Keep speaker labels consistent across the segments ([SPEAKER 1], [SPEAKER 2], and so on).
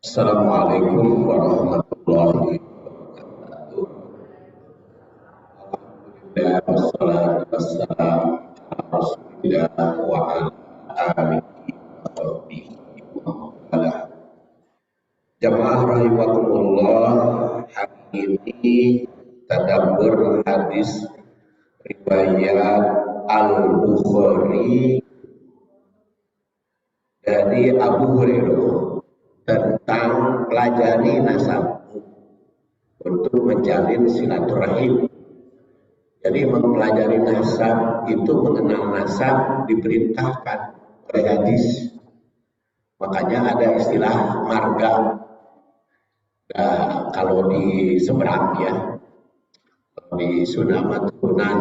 [SPEAKER 1] Assalamualaikum warahmatullahi wabarakatuh. Alhamdulillah wassalatu wassalamu ala Rasulillah wa ala alihi wa sahbihi wa mawalah. Jamaah rahimakumullah, hari ini tadabbur hadis riwayat Al-Bukhari dari Abu Hurairah tentang pelajari nasab untuk menjalin silaturahim. Jadi mempelajari nasab itu, mengenal nasab diperintahkan oleh hadis. Makanya ada istilah marga. Nah, kalau di seberang ya, kalau di Sunama turunan,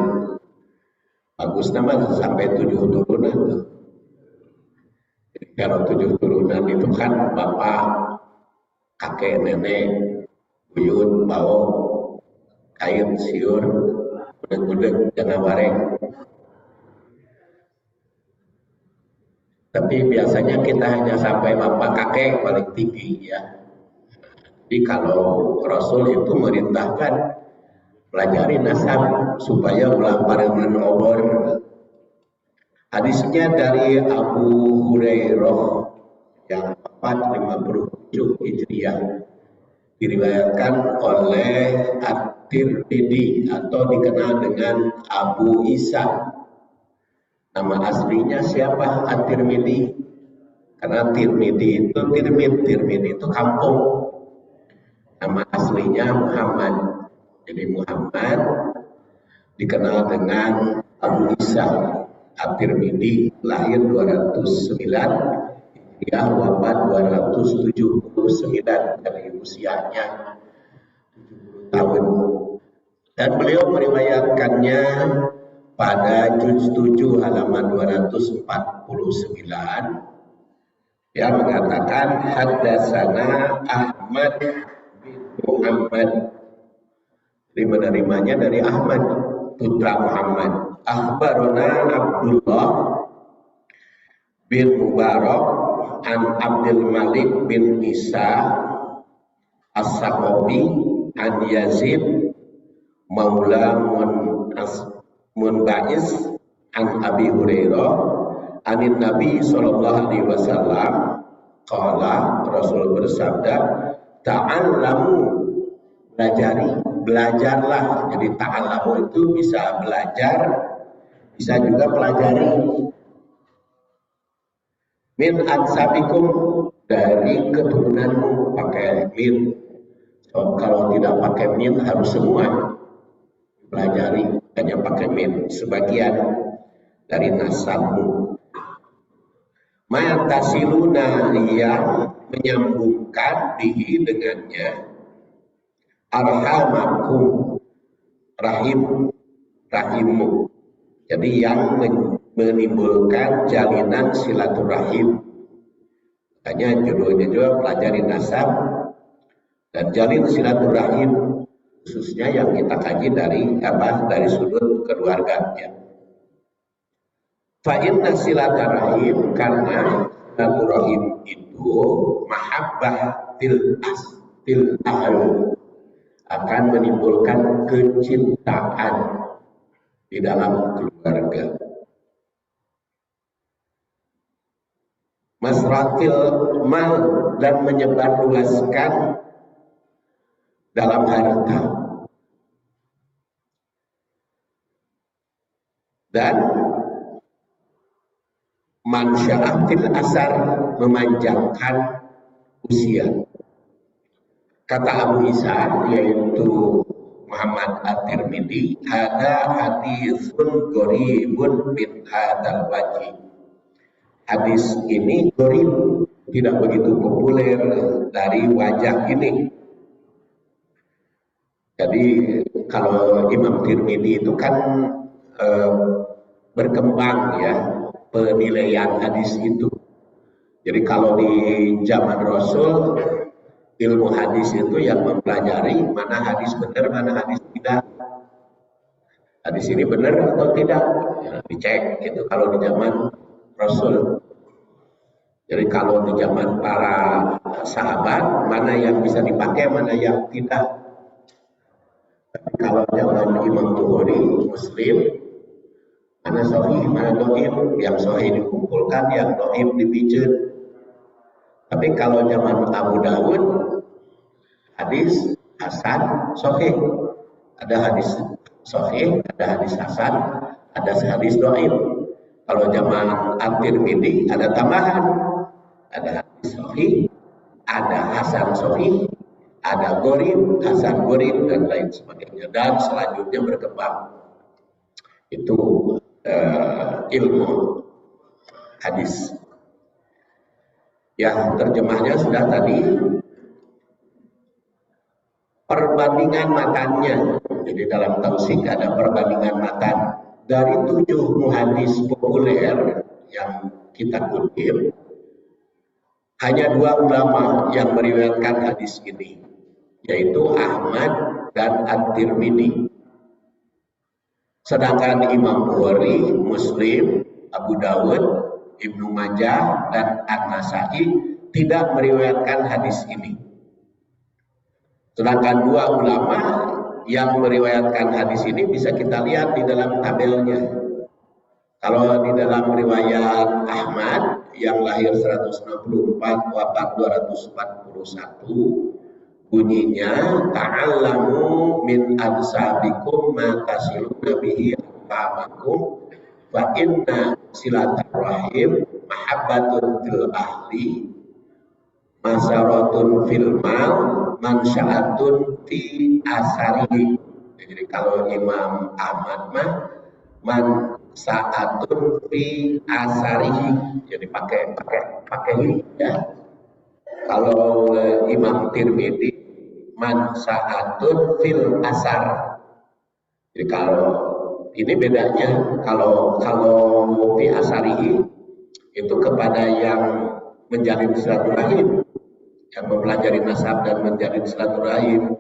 [SPEAKER 1] bagus nama sampai 7 turunan tuh. Kalau 7 turunan itu kan bapak, kakek, nenek, buyut, bau, kain, siur, gudeg-gudeg, jangan bareng. Tapi biasanya kita hanya sampai bapak, kakek paling tinggi ya. Jadi kalau Rasul itu merintahkan pelajari nasab supaya ulah barengan obor. Hadisnya dari Abu Hurairah yang 457 Hijriah, diriwayatkan oleh At-Tirmidzi atau dikenal dengan Abu Isa. Nama aslinya siapa? At-Tirmidzi. Karena Tirmidzi itu kampung. Nama aslinya Muhammad. Jadi Muhammad dikenal dengan Abu Isa. At-Tirmidzi lahir 209, dia wafat 279 dari usianya 70 tahun. Dan beliau meriwayatkannya pada juz 7 halaman 249. Dia mengatakan haddatsana Ahmad bin Muhammad. Jadi menerimanya dari Ahmad, putra Muhammad. Akhbarona Abdullah bin Mubarak an Abdul Malik bin Isa As-Saqafi an Yazid Maula Munba'is an Abi Hurairah anin Nabi sallallahu alaihi wasallam qala, Rasul bersabda, ta'allamu, belajarlah. Jadi ta'allamu itu bisa belajar, bisa juga pelajari. Min ansabikum, dari keturunanmu, pakai min. So, kalau tidak pakai min harus semua pelajari, hanya pakai min, sebagian dari nasabmu. Ma tasiluna, yang menyambungkan dihi dengannya, arhamakum, rahimmu. Jadi yang menimbulkan jalinan silaturahim. Makanya judulnya juga pelajari nasab dan jalin silaturahim, khususnya yang kita kaji dari sudut keluarga ya. Fa inna silaturahim, karena silaturahim itu mahabbah til ahl, akan menimbulkan kecintaan di dalam keluarga. Masratil mal, dan menyebarluaskan dalam harta. Dan mansya'atil asar, memanjangkan usia. Kata Abu Isa, yaitu Muhammad At-Tirmidzi, ada hadisun gharibun min hadzal wajhi. Hadis ini gharib, tidak begitu populer dari wajah ini. Jadi kalau Imam Tirmidzi itu kan berkembang ya penilaian hadis itu. Jadi kalau di zaman Rasul, ilmu hadis itu yang mempelajari mana hadis benar, mana hadis tidak. Hadis ini benar atau tidak, ya, dicek itu kalau di zaman Rasul. Jadi kalau di zaman para sahabat, mana yang bisa dipakai, mana yang tidak. Tapi kalau zaman Imam Bukhari, Muslim, mana sahih, mana dhaif, yang sahih dikumpulkan, yang dhaif dipijit. Tapi kalau zaman Abu Dawud, hadis hasan, sahih. Ada hadis sahih, ada hadis hasan, ada hadis dhaif. Kalau zaman At-Tirmidzi ada tambahan, ada hadis sahih, ada hasan sahih, ada gharib, hasan gharib, dan lain sebagainya. Dan selanjutnya berkembang. Itu ilmu hadis. Ya, terjemahnya sudah tadi. Perbandingan matannya. Jadi dalam tausik ada perbandingan matan. Dari 7 muhadis populer yang kita kutip, hanya 2 ulama yang meriwayatkan hadis ini, yaitu Ahmad dan At-Tirmidzi. Sedangkan Imam Bukhari, Muslim, Abu Dawud, Ibnu Majah, dan An-Nasai tidak meriwayatkan hadis ini. Sedangkan 2 ulama yang meriwayatkan hadis ini bisa kita lihat di dalam tabelnya. Kalau di dalam riwayat Ahmad yang lahir 164, wafat 241, bunyinya ta'allamu min ansabikum ma tasiluna bihi ahkamakum fa inna silaturrahim mahabbatun fil ahli masaratun fil mal mansya'atun fi asarihi. Jadi kalau Imam Ahmad mah mansya'atun fi asarihi, jadi pakai ini ya. Kalau Imam Tirmidzi mansya'atun fil asar. Jadi kalau ini bedanya, kalau fi asarihi itu kepada yang menjalin silaturahim, yang mempelajari nasab dan menjalin silaturahim,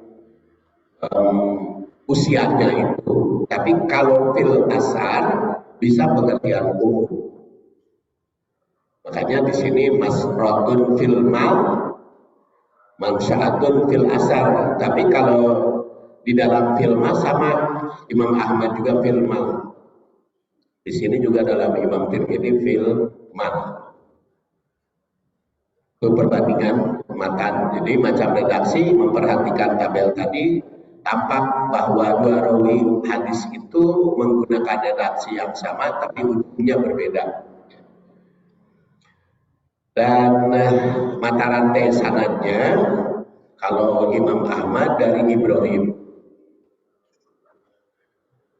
[SPEAKER 1] usianya itu. Tapi kalau fil asar bisa pengertian umum. Makanya di sini masratun fil mal, mansya'atun fil asar. Tapi kalau di dalam filma sama Imam Ahmad juga fil mal. Di sini juga dalam Imam Tirmidzi fil mal. Perbandingan matan. Jadi macam redaksi memperhatikan tabel tadi, tampak bahwa 2 rawi hadis itu menggunakan redaksi yang sama tapi ujungnya berbeda. Dan mata rantai sanadnya, kalau Imam Ahmad dari Ibrahim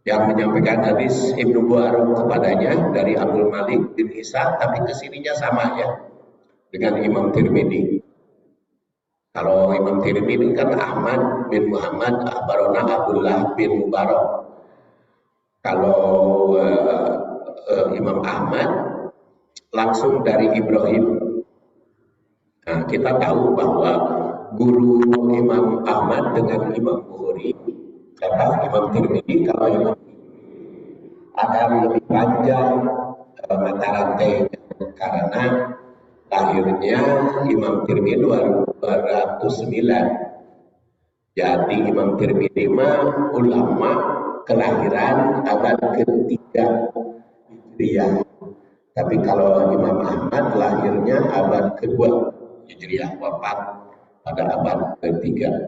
[SPEAKER 1] yang menyampaikan hadis Ibnu Buarum kepadanya dari Abdul Malik bin Isa, tapi kesininya sama ya dengan Imam Tirmidzi. Kalau Imam Tirmidzi kan Ahmad bin Muhammad akhbarona Abdullah bin Mubarak. Kalau Imam Ahmad langsung dari Ibrahim. Nah, kita tahu bahwa guru Imam Ahmad dengan Imam Bukhari, kata Imam Tirmidzi, kalau Imam akan lebih panjang mata rantainya karena lahirnya Imam Tirmidzi 209. Jadi Imam Tirmidzi mah ulama kelahiran abad ketiga Hijriah. Tapi kalau Imam Ahmad lahirnya abad kedua Hijriah, wafat pada abad ketiga.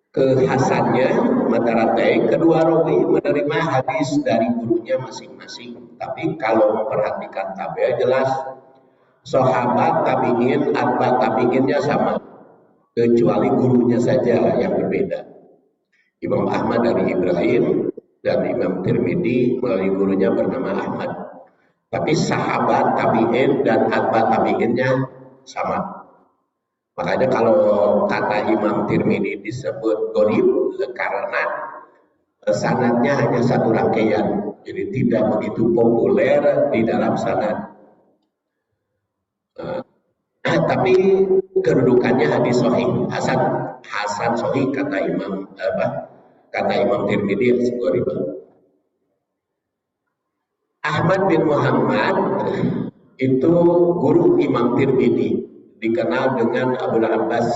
[SPEAKER 1] Kekhasannya mata rantai, kedua rawi menerima hadis dari gurunya masing-masing. Tapi kalau memperhatikan tabel jelas sahabat tabi'in, atba tabi'innya sama, kecuali gurunya saja yang berbeda. Imam Ahmad dari Ibrahim dan Imam Tirmidzi melalui gurunya bernama Ahmad. Tapi sahabat tabi'in dan atba tabi'innya sama. Makanya kalau kata Imam Tirmidzi disebut gharib karena sanadnya hanya satu rangkaian, jadi tidak begitu populer di dalam sanad. Tapi kedudukannya hadis sahih, hasan sahih kata Imam Tirmidzi gharib. Ahmad bin Muhammad itu guru Imam Tirmidzi, dikenal dengan Abu Abbas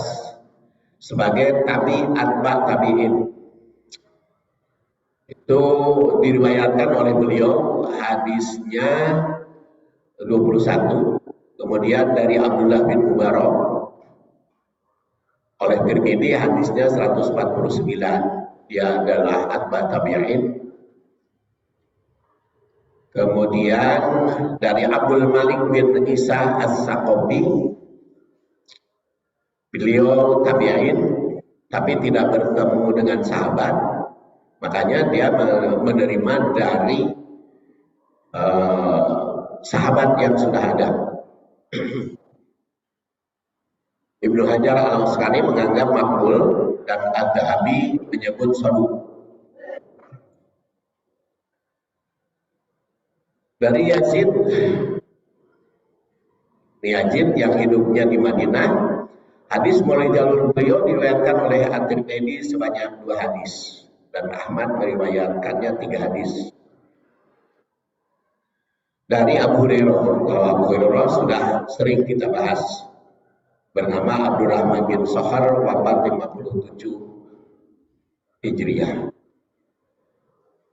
[SPEAKER 1] sebagai tabi atba tabi'in. Itu diriwayatkan oleh beliau hadisnya 21. Kemudian dari Abdullah bin Mubarak oleh Tirmidzi hadisnya 149. Dia adalah atba tabi'in. Kemudian dari Abdul Malik bin Isa As-Saqafi, beliau tabi'in tapi tidak bertemu dengan sahabat, makanya dia menerima dari sahabat yang sudah ada. Ibnu Hajar Al-Asqalani menganggap makbul dan Adz-Dzahabi menyebut shaduq. Dari Yazid yang hidupnya di Madinah, hadis mulai jalur beliau diriwayatkan oleh At-Tirmidzi sebanyak 2 hadis dan Ahmad meriwayatkannya 3 hadis. Dari Abu Hurairah, kalau Abu Hurairah sudah sering kita bahas, bernama Abdurrahman bin Sakhar, wafat 57 Hijriah.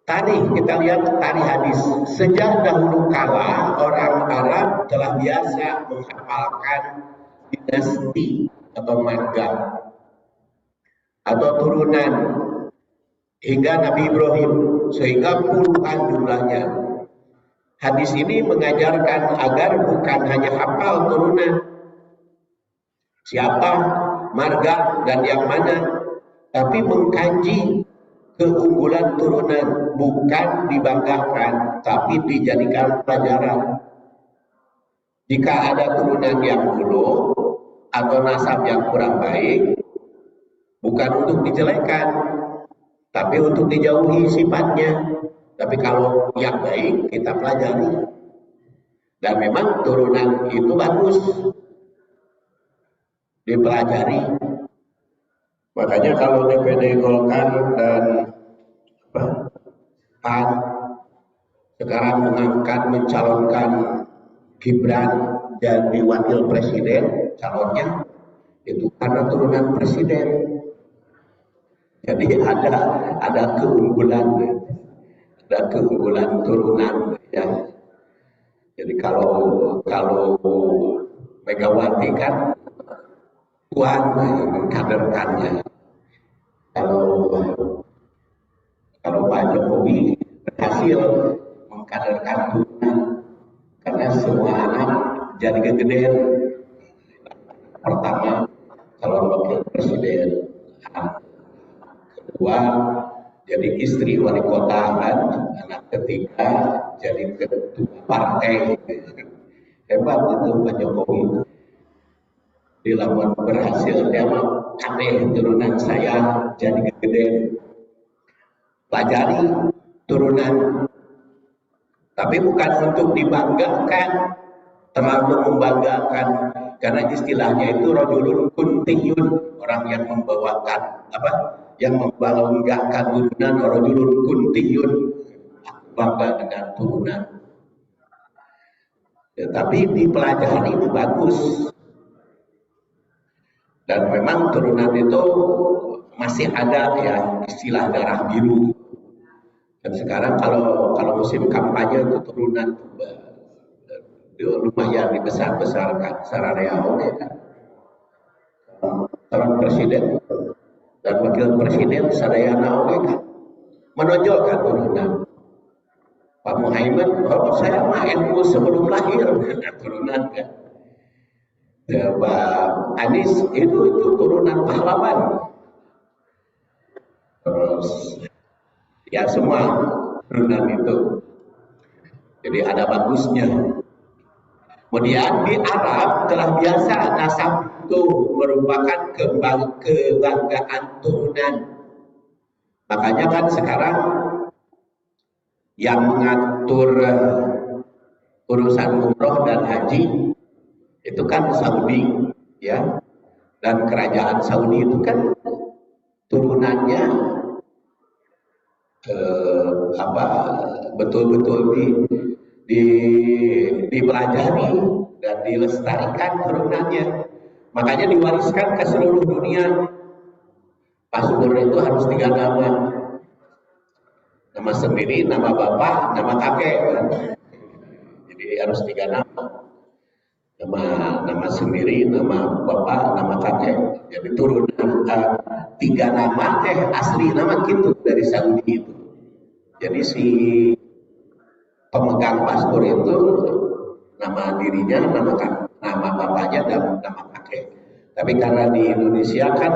[SPEAKER 1] Tadi kita lihat tadi hadis, sejak dahulu kala orang Arab telah biasa menghafalkan dinasti atau marga atau turunan hingga Nabi Ibrahim, sehingga puluhan jumlahnya. Hadis ini mengajarkan agar bukan hanya hafal turunan siapa, marga, dan yang mana, tapi mengkaji keunggulan turunan, bukan dibanggakan, tapi dijadikan pelajaran. Jika ada turunan yang buruk atau nasab yang kurang baik, bukan untuk dijelekan, tapi untuk dijauhi sifatnya. Tapi kalau yang baik kita pelajari. Dan memang turunan itu bagus dipelajari. Makanya kalau DPD Golkar dan PAN sekarang mencalonkan Gibran jadi wakil presiden, calonnya itu karena turunan presiden. Jadi ada keunggulan turunan ya. Jadi kalau Megawati kan Tuhan mengkaderkannya. Kalau Pak Jokowi berhasil mengkaderkan turunan, karena semua anak jadi kegedean. Pertama calon wakil presiden, kedua jadi istri wali kota, dan anak ketiga jadi ketua partai. Hebat itu Pak Jokowi. Di lawan berhasil, dia mau aneh turunan saya jadi gede. Pelajari turunan, tapi bukan untuk dibanggakan, terlalu membanggakan, karena istilahnya itu rajulun kuntiyun, orang yang membawakan yang membanggakan turunan, rajulun kuntiyun, bangga dengan turunan. Ya, tapi dipelajari itu bagus. Dan memang turunan itu masih ada ya istilah darah biru. Dan sekarang kalau musim kampanye itu turunan lumayan dibesar-besarkan secara real ya kan. Calon presiden dan wakil presiden sadayana oke kan menonjolkan turunan. Pak Muhaimin, saya mah NU sebelum lahir turunan kan. Pak Anies itu turunan pahlawan. Terus ya semua turunan itu. Jadi ada bagusnya. Kemudian di Arab telah biasa nasab itu merupakan kebanggaan turunan. Makanya kan sekarang yang mengatur urusan umroh dan haji itu kan Saudi ya, dan kerajaan Saudi itu kan turunannya betul-betul di, dipelajari dan dilestarikan turunannya. Makanya diwariskan ke seluruh dunia. Password itu harus 3 nama. Nama sendiri, nama bapak, nama kakek. Jadi harus 3 nama. Nama sendiri, nama bapak, nama kakek. Jadi turunan 3 nama asli nama gitu dari Saudi itu. Jadi si pemegang paspor itu nama dirinya, nama bapaknya dan nama kakek. Tapi karena di Indonesia kan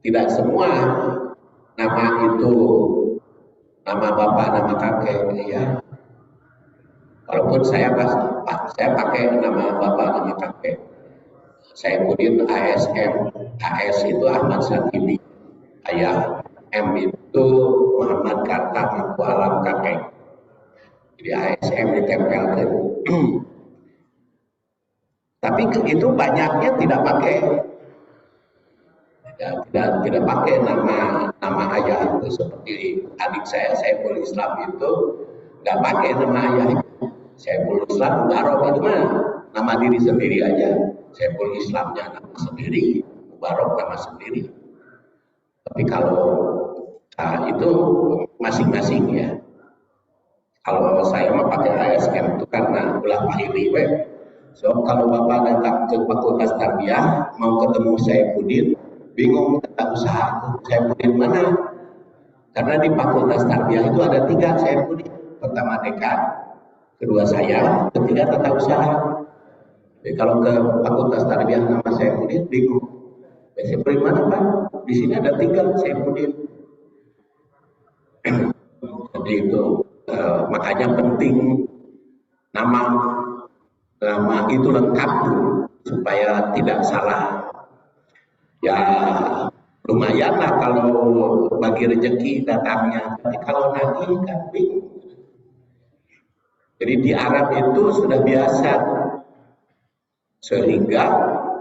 [SPEAKER 1] tidak semua nama itu nama bapak, nama kakek, ya. Walaupun saya pakai nama bapak, nama kakek. Saya punya ASM, AS itu Ahmad Sakini, ayah, M itu Muhammad Karta Mangku Alam kakek. Jadi ASM ditempelkan. Tapi itu banyaknya tidak pakai, tidak pakai nama ayah itu. Seperti adik saya Saiful Islam itu nggak pakai nama ayah. Saiful Islam Mubarok itu mah nama diri sendiri aja. Saiful Islamnya nama sendiri, Mubarok nama sendiri. Tapi kalau itu masing-masing ya. Kalau saya mah pakai ASM itu karena ulah pahili we. So kalau bapak datang ke Fakultas Tarbiyah mau ketemu Saifuddin, bingung tentang usaha Saifuddin mana? Karena di Fakultas Tarbiyah itu ada 3 Saifuddin. Pertama dekan, kedua saya, ketiga tata usaha. Jadi kalau ke Fakultas Tarbiyah nama Saifuddin bingung. Saifuddin mana Pak? Di sini ada 3 Saifuddin. Jadi itu makanya penting nama itu lengkap supaya tidak salah. Ya lumayan lah kalau bagi rezeki datangnya. Tapi kalau nanti kan bingung. Jadi di Arab itu sudah biasa, sehingga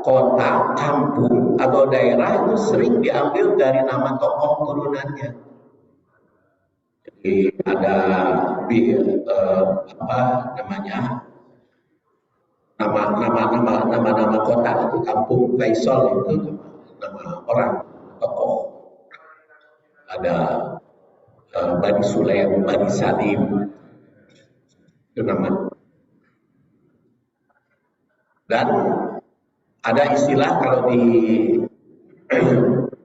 [SPEAKER 1] kota, kampung atau daerah itu sering diambil dari nama tokoh turunannya. Jadi ada nama kota itu kampung Faisal itu nama orang tokoh. Ada Bani Sulaim, Bani Salim itu nama. Dan ada istilah kalau di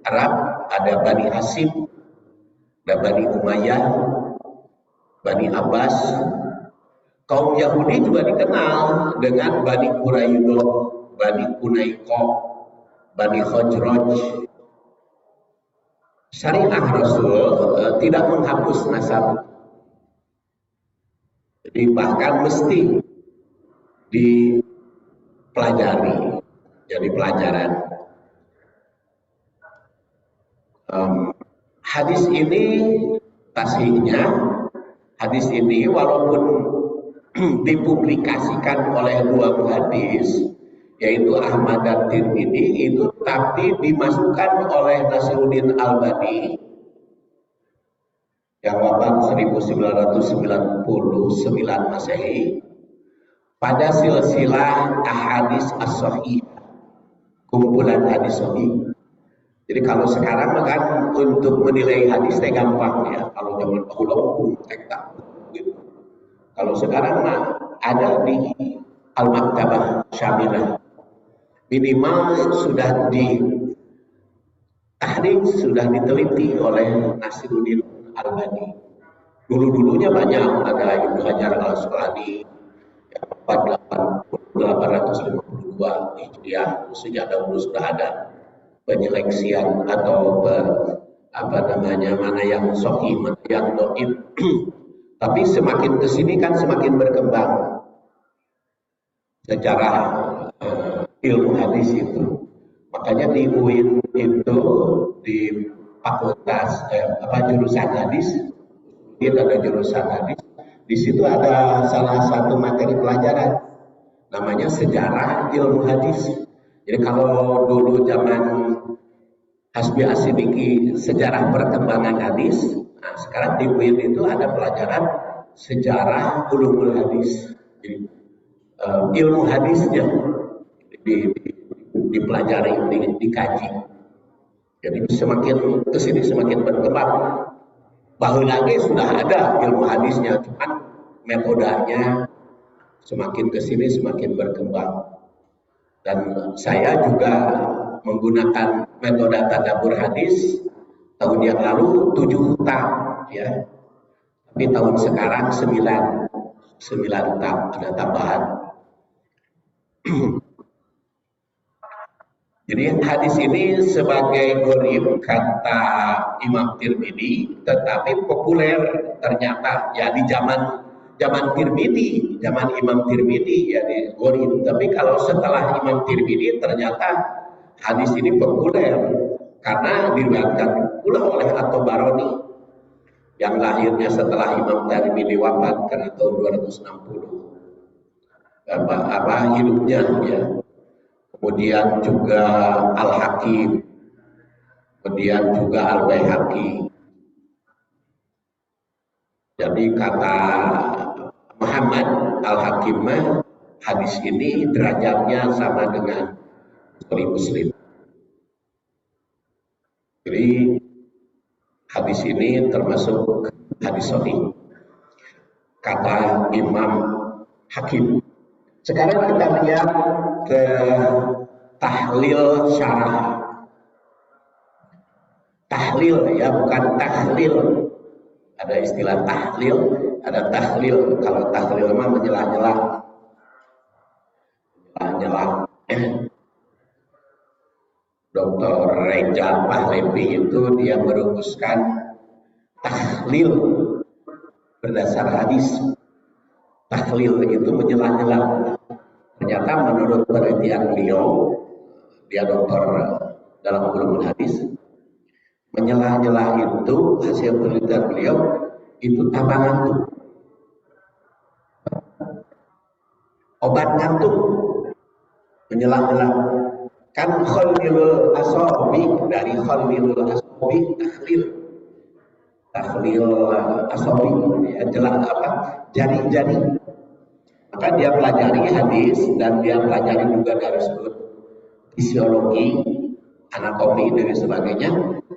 [SPEAKER 1] Arab ada Bani Hasim, ada Bani Umayyah, Bani Abbas. Kaum Yahudi juga dikenal dengan Bani Quraidah, Bani Qunaiqah, Bani Khajraj. Syariah Rasul tidak menghapus nasab. Jadi bahkan mesti dipelajari, jadi pelajaran. Hadis ini tasihnya, hadis ini walaupun dipublikasikan oleh 2 muhadis yaitu Ahmad dan Tirmidzi itu, tapi dimasukkan oleh Nasiruddin Albani yang wafat 1999 Masehi pada silsilah ahadits as-sahih, kumpulan hadis sahih. Jadi kalau sekarang kan untuk menilai hadis teh gampang ya. Kalau zaman dahulu tak gitu. Kalau sekarang mah ada di Al-Maktabah Syamilah. Minimal sudah sudah diteliti oleh Nasiruddin Albani. Dulu-dulunya banyak, ada Ibnu Hajar Al-Asqalani yang 852 Hijriah, sejak dahulu sudah ada penyeleksian atau mana yang sahih, mana yang dhaif. Tapi semakin kesini kan semakin berkembang secara ilmu hadis itu. Makanya di UIN itu di fakultas jurusan hadis, dia ada jurusan hadis. Di situ ada salah satu materi pelajaran namanya sejarah ilmu hadis. Jadi kalau dulu zaman Hasbi Asidiki sejarah perkembangan hadis, nah sekarang di UIN itu ada pelajaran sejarah ulumul hadis. Jadi, ilmu hadisnya dipelajari, dikaji. Jadi semakin kesini semakin berkembang. Baheula lagi sudah ada ilmu hadisnya, cuman metodenya semakin kesini semakin berkembang. Dan saya juga menggunakan metode tadabbur hadis tahun yang lalu 7 tahun ya. Tapi tahun sekarang 9 tahun ada tambahan. Jadi hadis ini sebagai gharib kata Imam Tirmidzi, tetapi populer ternyata ya di zaman Tirmidzi, zaman Imam Tirmidzi ya di gharib. Tapi kalau setelah Imam Tirmidzi ternyata hadis ini populer karena diriwayatkan pula oleh At-Tabarani yang lahirnya setelah Imam Tirmidzi wafat karena tahun 260. Hidupnya ya. Kemudian juga Al-Hakim, kemudian juga Al-Baihaqi. Jadi kata Muhammad Al-Hakim, hadis ini derajatnya sama dengan Muslim. Jadi hadis ini termasuk hadis sahih kata Imam Hakim. Sekarang kita lihat ke tahlil syarah. Tahlil ya, bukan tahlil. Ada istilah tahlil, ada tahlil. Kalau tahlil mah menyelah-nyelah. Dr. Rejal Pahlevi itu dia merumuskan tahlil berdasar hadis. Tahlil itu menyelah-nyelah. Ternyata menurut penelitian beliau, dia dokter dalam ulumul hadis, menyelah-nyelah itu hasil penelitian beliau itu tambah ngantuk. Obat ngantuk, menyelah-nyelah. Kan khalilul asabi, dari khalilul asabi tahlil asabi ya, jelas apa? Jari-jari. Maka dia pelajari hadis dan dia pelajari juga dari sudut fisiologi, anatomi dan sebagainya.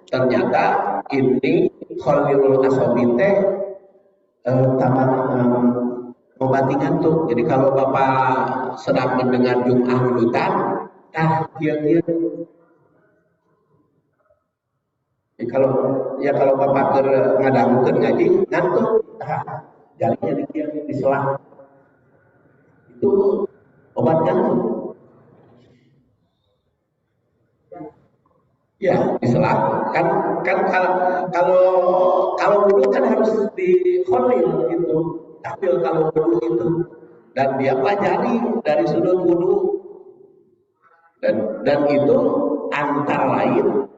[SPEAKER 1] Ternyata ini khalilul asabi teh tambah mengobati ngantuk. Jadi kalau Bapak sedang mendengar Jum'ah Nunutan, dia kalau Bapak ngadangkeun ngaji ngantuk, jarinya di selah. Itu obat ngantuk. Ya, diselah. Kan kalau wudu kan harus di khalil gitu. Tahlil kalau wudu itu, dan dia pelajari dari sudut wudu, dan itu antara lain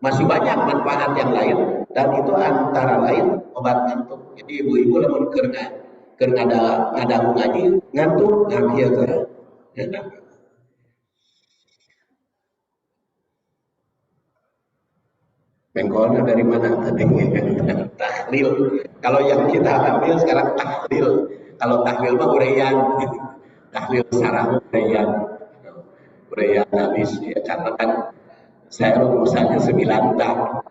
[SPEAKER 1] masih banyak manfaat yang lain, dan itu antara lain obat ngantuk. Jadi ibu-ibu lamun keur ngadahu ngaji ngantuk ngakieu teh. Bengkolnya dari mana tadi? Tahlil. Kalau yang kita ambil sekarang tahlil. Kalau tahlil mah uraian. Tahlil sarah uraian. Uraian hadis ya, karena kan saya rumusannya 9 tahun.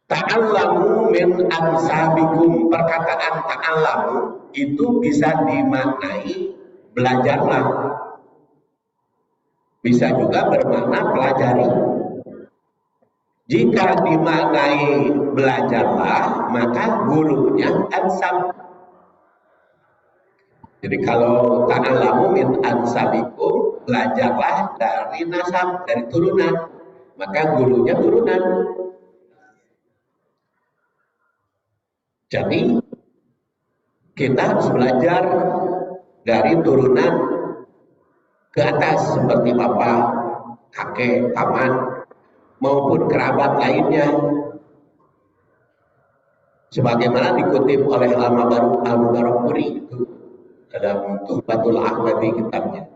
[SPEAKER 1] Ta'allamu min ansabikum. Perkataan ta'allamu itu bisa dimaknai belajarlah. Bisa juga bermakna pelajari. Jika dimaknai belajarlah, maka gurunya ansab. Jadi kalau ta'allamu min ansabikum, belajarlah dari nasab, dari turunan, maka gurunya turunan. Jadi kita harus belajar dari turunan ke atas seperti bapak, kakek, paman maupun kerabat lainnya. Sebagaimana dikutip oleh Al-Mubarakpuri itu dalam Tuhfatul Ahmadi kitabnya.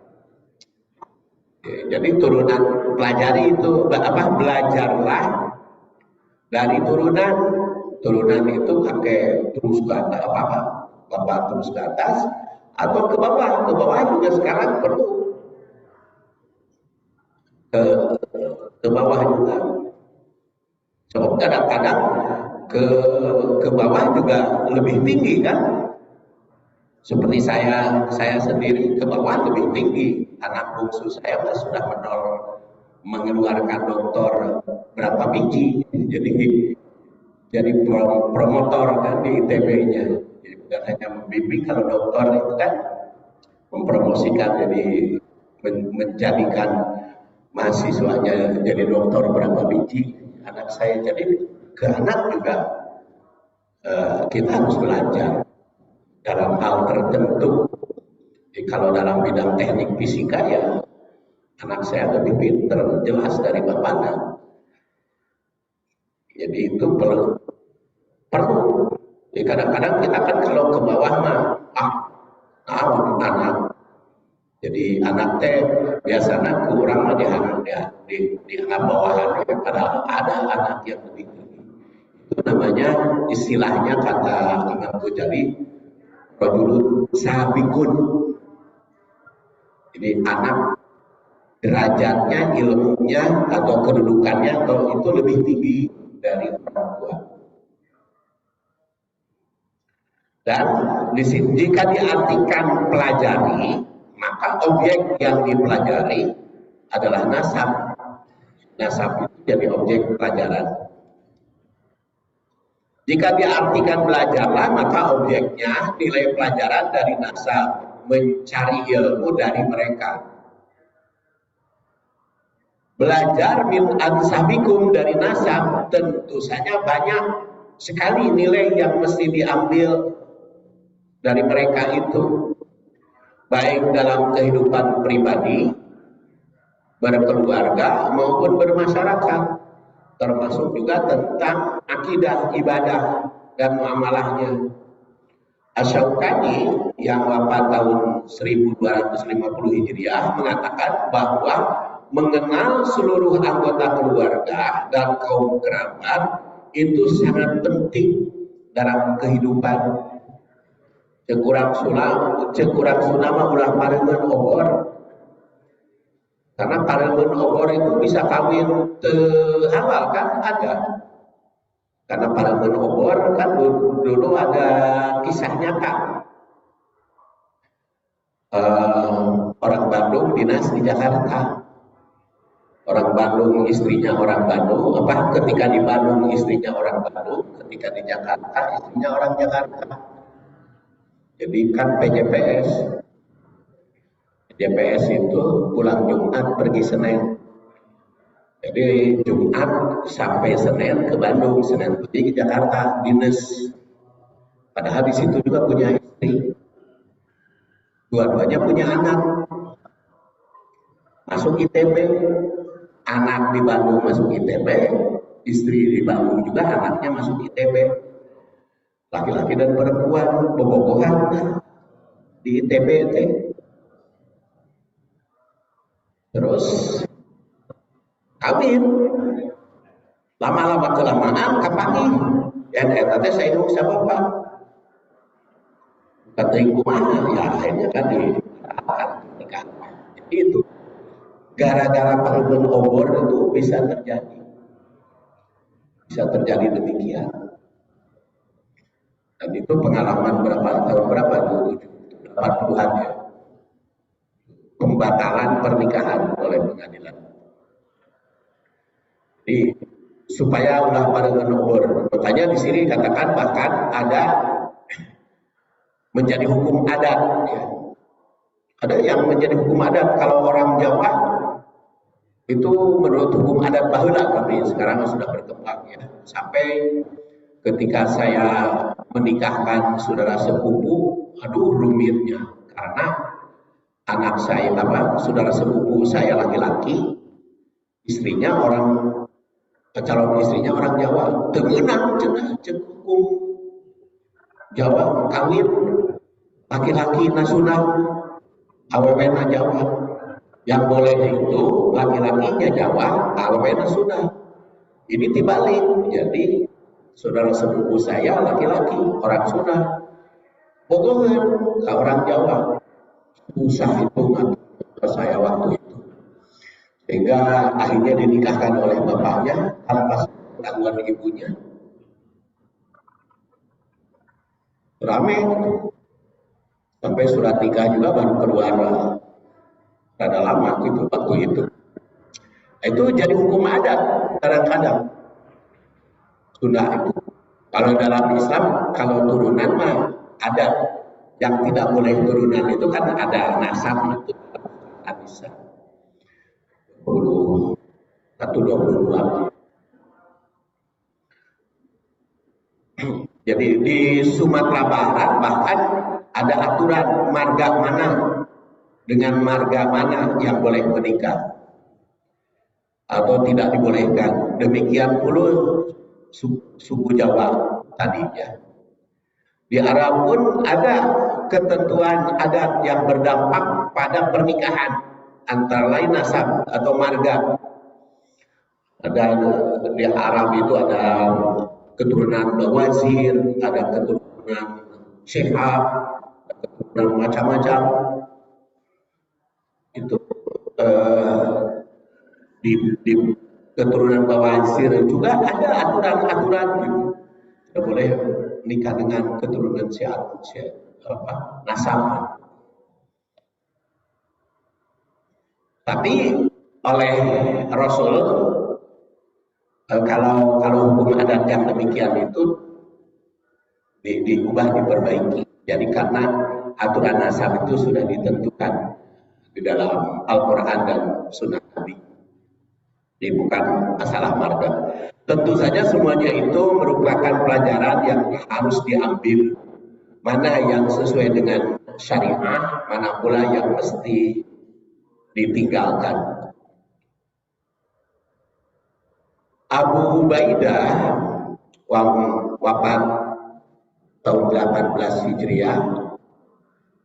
[SPEAKER 1] Jadi turunan pelajari itu belajarlah dari turunan turunan itu pakai terus ke atas bapak terus ke atas atau ke bawah juga sekarang perlu ke, ke bawah juga. Sebab kadang-kadang ke bawah juga lebih tinggi kan. Seperti saya sendiri ke bawah lebih tinggi. Anak bungsu saya sudah mengeluarkan doktor berapa biji. Jadi promotor kan di ITB-nya. Jadi bukan hanya membimbing, kalau dokter itu kan mempromosikan, jadi menjadikan mahasiswanya jadi dokter berapa biji. Anak saya jadi ke anak juga kita harus belajar dalam hal tertentu. Jadi kalau dalam bidang teknik fisika ya anak saya lebih pintar jelas dari bapaknya. Jadi itu perlu. Jadi kadang-kadang kita kan kalau ke bawah mah anak. Jadi anak teh biasanya kurang mah dianggap bawahan, padahal ada anak yang lebih tinggi. Itu namanya istilahnya kata Imam Ghazali rajulun sabikun. Jadi anak derajatnya, ilmunya atau kedudukannya atau itu lebih tinggi dari orang tua. Dan jika diartikan pelajari, maka objek yang dipelajari adalah nasab. Nasab itu jadi objek pelajaran. Jika diartikan belajarlah, maka objeknya nilai pelajaran dari nasab, mencari ilmu dari mereka. Belajar min ansabikum dari nasab, tentu saja banyak sekali nilai yang mesti diambil dari mereka itu, baik dalam kehidupan pribadi, berkeluarga maupun bermasyarakat, termasuk juga tentang akidah, ibadah dan muamalahnya. Asy-Syaukani yang wafat tahun 1250 Hijriah mengatakan bahwa mengenal seluruh anggota keluarga dan kaum kerabat itu sangat penting dalam kehidupan. Cekurang sunama ulah pareungeun obor. Karena pareungeun obor itu bisa kawin halal kan ada. Karena pareungeun obor kan dulu ada kisahnya kan. Orang Bandung dinas di Jakarta. Orang Bandung istrinya orang Bandung, ketika di Bandung istrinya orang Bandung, ketika di Jakarta istrinya orang Jakarta. Jadi kan PJPS itu pulang Jumat pergi Senin. Jadi Jumat sampai Senin ke Bandung, Senin pergi ke Jakarta dinas. Padahal di situ juga punya istri. Dua-duanya punya anak. Masuk ITB. Anak di Bandung masuk ITB, istri di Bandung juga anaknya masuk ITB. Laki-laki dan perempuan bobogohan di ITB. Terus kawin. Lama-lama kelamaan kapagi. Eta teh saeung sa bapak. Kata kumaha ya akhirnya kan nikah. Itu gara-gara pareungeun obor itu bisa terjadi demikian. Dan itu pengalaman tahun berapa itu 80-an ya, pembatalan pernikahan oleh pengadilan. Jadi supaya ulah pareungeun obor, makanya di sini dikatakan bahkan ada menjadi hukum adat ya. Ada yang menjadi hukum adat. Kalau orang Jawa itu menurut hukum adat baheula, tapi sekarang sudah berkembang ya. Sampai ketika saya menikahkan saudara sepupu, aduh rumitnya karena anak saya saudara sepupu saya laki-laki, istrinya calon istrinya orang Jawa, temenang cenah hukum Jawa kawin laki-laki nasunah awewena Jawa. Yang boleh itu laki-lakinya Jawa, awewena Sunda. Ini dibalik, jadi saudara sepupu saya laki-laki, orang Sunda, bogohan ke orang Jawa. Susah itu ngatur saya waktu itu. Sehingga akhirnya dinikahkan oleh bapaknya tanpa ketahuan ibunya. Rame sampai surat nikah juga baru keluar rada lama gitu waktu itu. Itu jadi hukum adat kadang-kadang Sunda itu. Kalau dalam Islam, kalau turunan mah ada yang tidak boleh turunan itu kan ada nasab itu bisa 21-22. Jadi di Sumatera Barat bahkan ada aturan marga mana dengan marga mana yang boleh menikah atau tidak dibolehkan. Demikian pula suku Jawa tadinya. Di Arab pun ada ketentuan adat yang berdampak pada pernikahan antara lain nasab atau marga. Ada di Arab itu ada keturunan Bawazir, ada keturunan Syihab, ada keturunan macam-macam. Itu di keturunan Bawazir juga ada aturan-aturan gitu. Tidak boleh nikah dengan keturunan nasab. Tapi oleh Rasul kalau hukum adat yang demikian itu diubah, diperbaiki. Jadi karena aturan nasab itu sudah ditentukan di dalam Al-Quran dan Sunnah Nabi. Ini bukan masalah marga. Tentu saja semuanya itu merupakan pelajaran yang harus diambil. Mana yang sesuai dengan syariah, mana pula yang mesti ditinggalkan. Abu Ubaidah wafat tahun 18 Hijriah.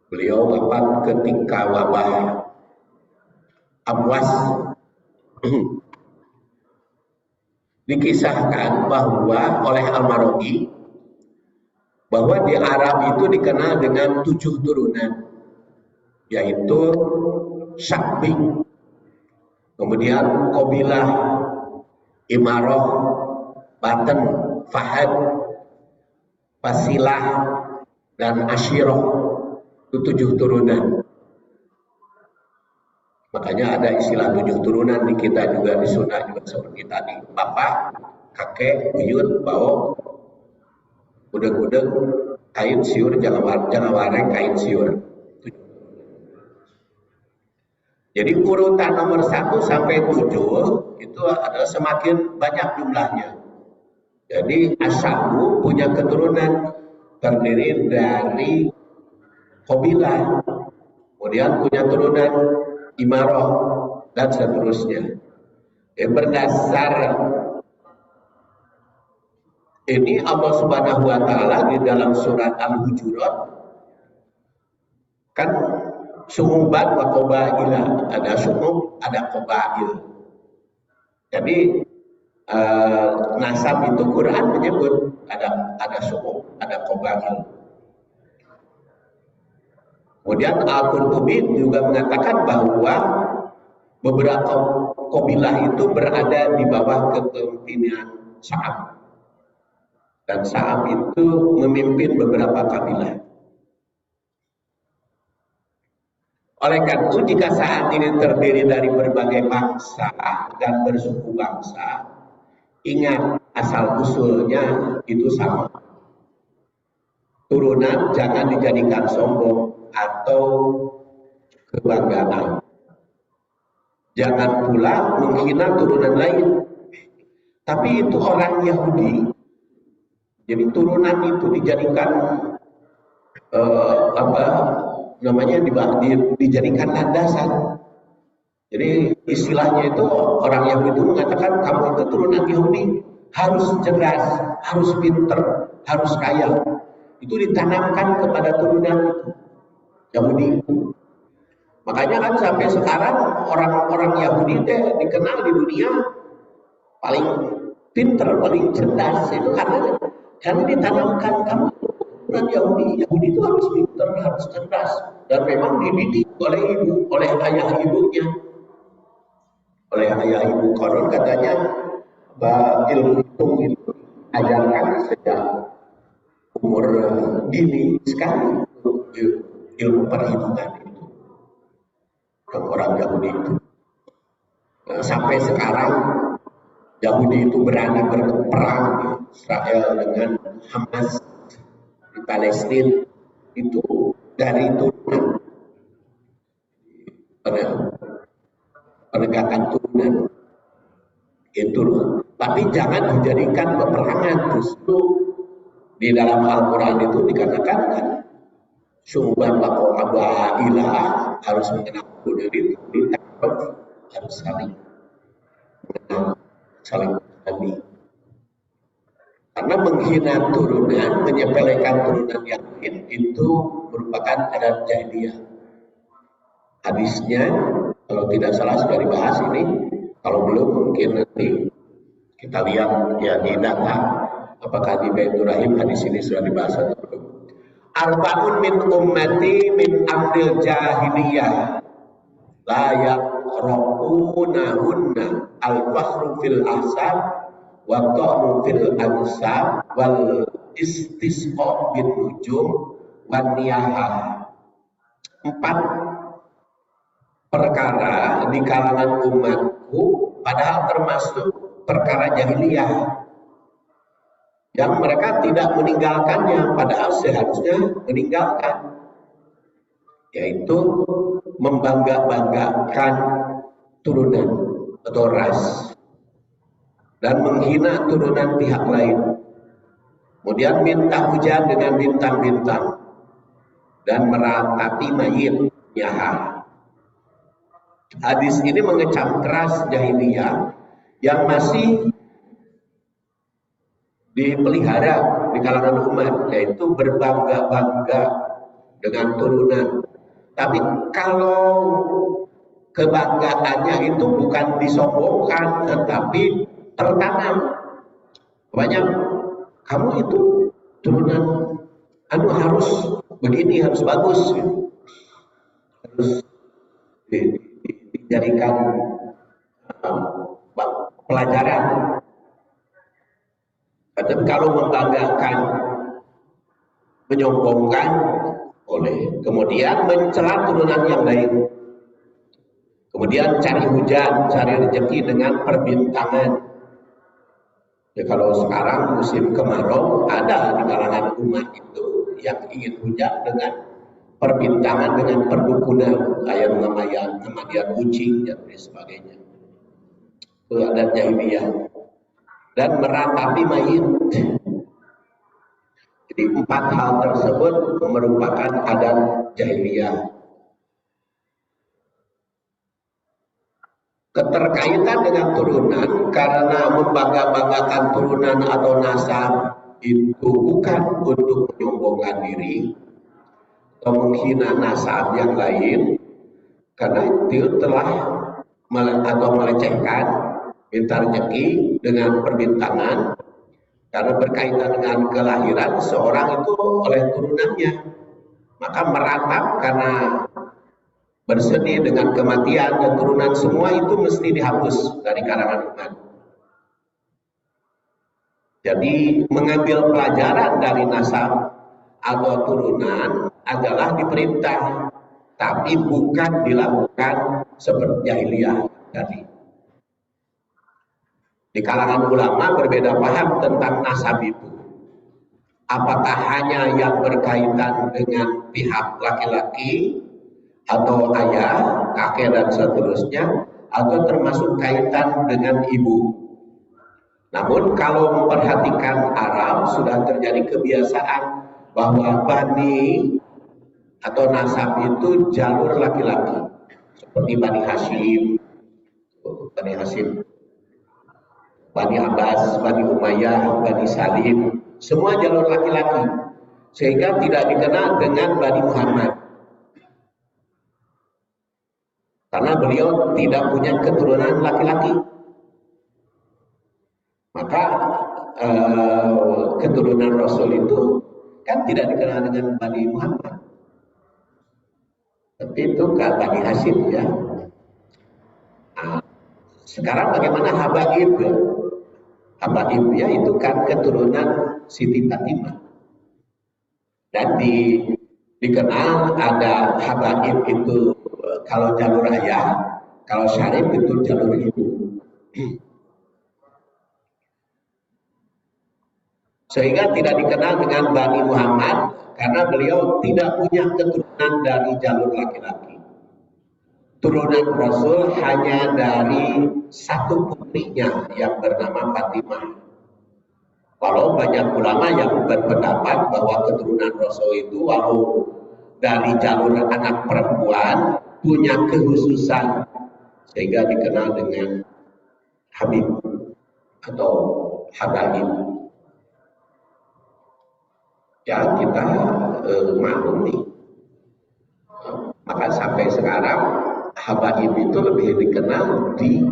[SPEAKER 1] Beliau wafat ketika wabah Amwas. Dikisahkan bahwa oleh Al-Marwazi bahwa di Arab itu dikenal dengan 7 turunan, yaitu Syakbi, kemudian Qabilah, Imarah, Baten, Fahad, Fasilah, dan Ashirah. Itu 7 turunan. Makanya ada istilah 7 turunan di kita juga, di Sunda juga seperti tadi. Bapak, kakek, buyut, bau, udeg-udeg, kain siur, jangan wareng, kain siur. Jadi urutan nomor 1 sampai 7 itu adalah semakin banyak jumlahnya. Jadi Ashabu punya keturunan terdiri dari Qabilah, kemudian punya turunan Imarah, dan seterusnya. Berdasar ini Allah Subhanahu wa Ta'ala di dalam surat Al-Hujurat kan Syu'uban wa Qabaila, ada syu'ub, ada qabail. Jadi nasab itu Quran menyebut ada syu'ub, ada qabail. Kemudian Al-Qurtubi juga mengatakan bahwa beberapa qabilah itu berada di bawah kepemimpinan Sa'ab. Dan Sa'ab itu memimpin beberapa kabilah. Oleh karena itu, jika saat ini terdiri dari berbagai bangsa dan bersuku bangsa, ingat asal usulnya itu sama. Turunan jangan dijadikan sombong atau kebanggaan. Jangan pula menghina turunan lain. Tapi itu orang Yahudi. Jadi turunan itu dijadikan dijadikan landasan. Jadi istilahnya itu orang Yahudi mengatakan kamu itu turunan Yahudi, harus cerdas, harus pinter, harus kaya. Itu ditanamkan kepada turunan itu. Yahudi. Makanya kan sampai sekarang orang-orang Yahudi dikenal di dunia paling pinter, paling cerdas itu karena ditanamkan kamu keturunan Yahudi. Yahudi itu harus pinter, harus cerdas, dan memang dididik oleh ayah ibunya, oleh ayah ibu. Konon katanya bahwa ilmu hitung itu ajarkan sejak umur dini sekali, ilmu perhitungan itu orang Yahudi itu. Nah, sampai sekarang Yahudi itu berani berperang di Israel dengan Hamas di Palestina itu dari turunan, penegakan turunan itu. Tapi jangan dijadikan peperangan. Justru di dalam Al-Quran itu dikatakan kan, sumban bako abah ilah, harus mengenal diri, harus saling mengenal, saling mengenali. Karena menghina turunan, menyepelekan turunan yang lain itu merupakan adat jahiliyah. Hadisnya kalau tidak salah sudah dibahas ini, kalau belum mungkin nanti kita lihat ya di data apakah di Baitur Rahim hadis ini sudah dibahas atau belum. Arba'un min ummati min amril jahiliyah la yaqra'unahunna al-fakhru fil ahsab wa ta'nu fil ansab wal istisqa bin nujum wan niyahah. 4 perkara di kalangan umatku, padahal termasuk perkara jahiliyah yang mereka tidak meninggalkannya, padahal seharusnya meninggalkan, yaitu membangga-banggakan turunan atau ras dan menghina turunan pihak lain, kemudian minta hujan dengan bintang-bintang dan meratapi mayit nyaha. Hadis ini mengecam keras jahiliyah yang masih dipelihara di kalangan umat, yaitu berbangga-bangga dengan turunan. Tapi kalau kebanggaannya itu bukan disombongkan, tetapi tertanam. Banyak kamu itu turunan harus begini, harus bagus, harus dijadikan pelajaran. Tapi kalau membanggakan, menyombongkan, boleh. Kemudian mencela turunan yang lain. Kemudian cari hujan, cari rezeki dengan perbintangan. Ya, kalau sekarang musim kemarau, ada di kalangan umat itu yang ingin hujan dengan perbintangan, dengan perdukunan, kayak nama dia kucing dan sebagainya. Itu adat jahiliyah. Dan meratapi mayit. Jadi 4 hal tersebut merupakan adat jahiliyah. Keterkaitan dengan turunan, karena membangga-banggakan turunan atau nasab itu bukan untuk menyombongkan diri atau menghina nasab yang lain, karena itu telah atau melecehkan minta rezeki dengan perbintangan, karena berkaitan dengan kelahiran seorang itu oleh turunannya, maka meratap karena bersedih dengan kematian dan turunan, semua itu mesti dihapus dari kalangan umat. Jadi mengambil pelajaran dari nasab atau turunan adalah diperintah, tapi bukan dilakukan seperti jahiliyah tadi. Di kalangan ulama berbeda paham tentang nasab itu. Apakah hanya yang berkaitan dengan pihak laki-laki atau ayah, kakek dan seterusnya, atau termasuk kaitan dengan ibu. Namun kalau memperhatikan Arab, sudah terjadi kebiasaan bahwa bani atau nasab itu jalur laki-laki, seperti Bani Hashim, Bani Abbas, Bani Umayyah, Bani Salim, semua jalur laki-laki, sehingga tidak dikenal dengan Bani Muhammad, karena beliau tidak punya keturunan laki-laki. Maka keturunan Rasul itu kan tidak dikenal dengan Bani Muhammad, tapi itu Bani Hashim ya. Nah, sekarang bagaimana Habaib ya? Habaib ya itu kan keturunan Siti Fatimah. Dan dikenal ada Habaib itu kalau jalur ayah, kalau Syarif itu jalur ibu. Sehingga tidak dikenal dengan Bani Muhammad karena beliau tidak punya keturunan dari jalur laki-laki. Turunan Rasul hanya dari satu putrinya yang bernama Fatimah. Walau banyak ulama yang berpendapat bahwa keturunan Rasul itu walau dari jalur anak perempuan punya kekhususan sehingga dikenal dengan Habib atau Habaib. Ya kita maklum nih. Maka sampai sekarang Habaib itu lebih dikenal di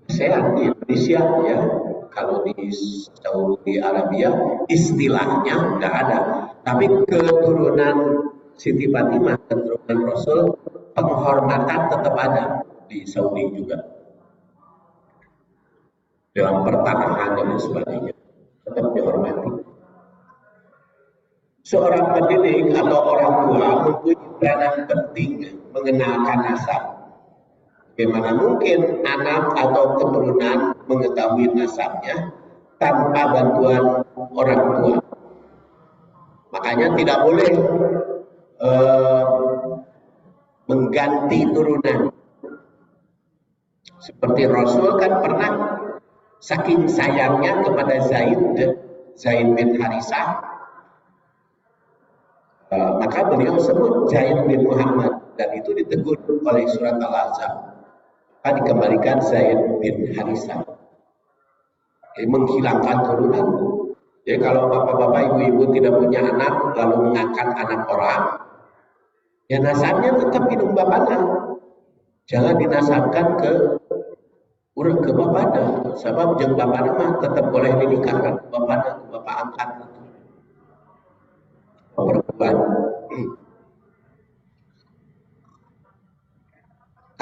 [SPEAKER 1] ASEAN, di Indonesia ya. Kalau di Saudi Arabia istilahnya nggak ada. Tapi keturunan Siti Fatimah, keturunan Rasul, penghormatan tetap ada di Saudi juga. Dalam pertanahan dan sebagainya tetap dihormati. Seorang pendidik atau orang tua mempunyai peranan penting mengenalkan nasab. Bagaimana mungkin anak atau keturunan mengetahui nasabnya tanpa bantuan orang tua? Makanya tidak boleh mengganti turunan. Seperti Rasul kan pernah saking sayangnya kepada Zaid bin Harisah, maka beliau sebut Zaid bin Muhammad dan itu ditegur oleh surat Al-Ahzab. Maka dikembalikan Zaid bin Harisah. Menghilangkan turunan. Jadi kalau bapak-bapak, ibu-ibu tidak punya anak lalu mengangkat anak orang, ya nasabnya tetap hidung bapaknya. Jangan dinasabkan ke bapaknya. Sebab jeung bapaknya mah tetap boleh dinikahkan ke bapaknya, ke bapak angkat. Perempuan.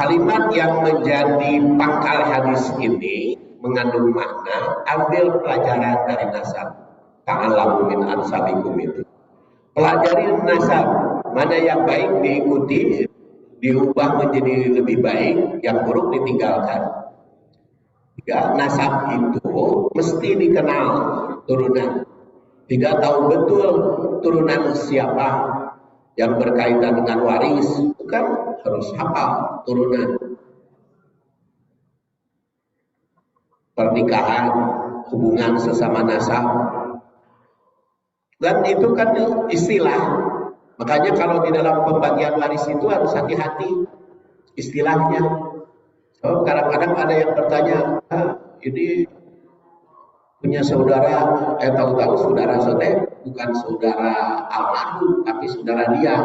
[SPEAKER 1] Kalimat yang menjadi pangkal hadis ini mengandung makna ambil pelajaran dari nasab. Ta'allamu min ansabikum itu. Pelajari nasab, mana yang baik diikuti, diubah menjadi lebih baik, yang buruk ditinggalkan. Ya, nasab itu mesti dikenal turunan. Tidak tahu betul turunan siapa yang berkaitan dengan waris, itu kan harus hafal turunan. Pernikahan, hubungan sesama nasab, dan itu kan istilah. Makanya kalau di dalam pembagian waris itu harus hati-hati istilahnya. So, kadang-kadang ada yang bertanya, ini punya saudara, tahu-tahu saudara saudara bukan saudara almarhum, tapi saudara dia.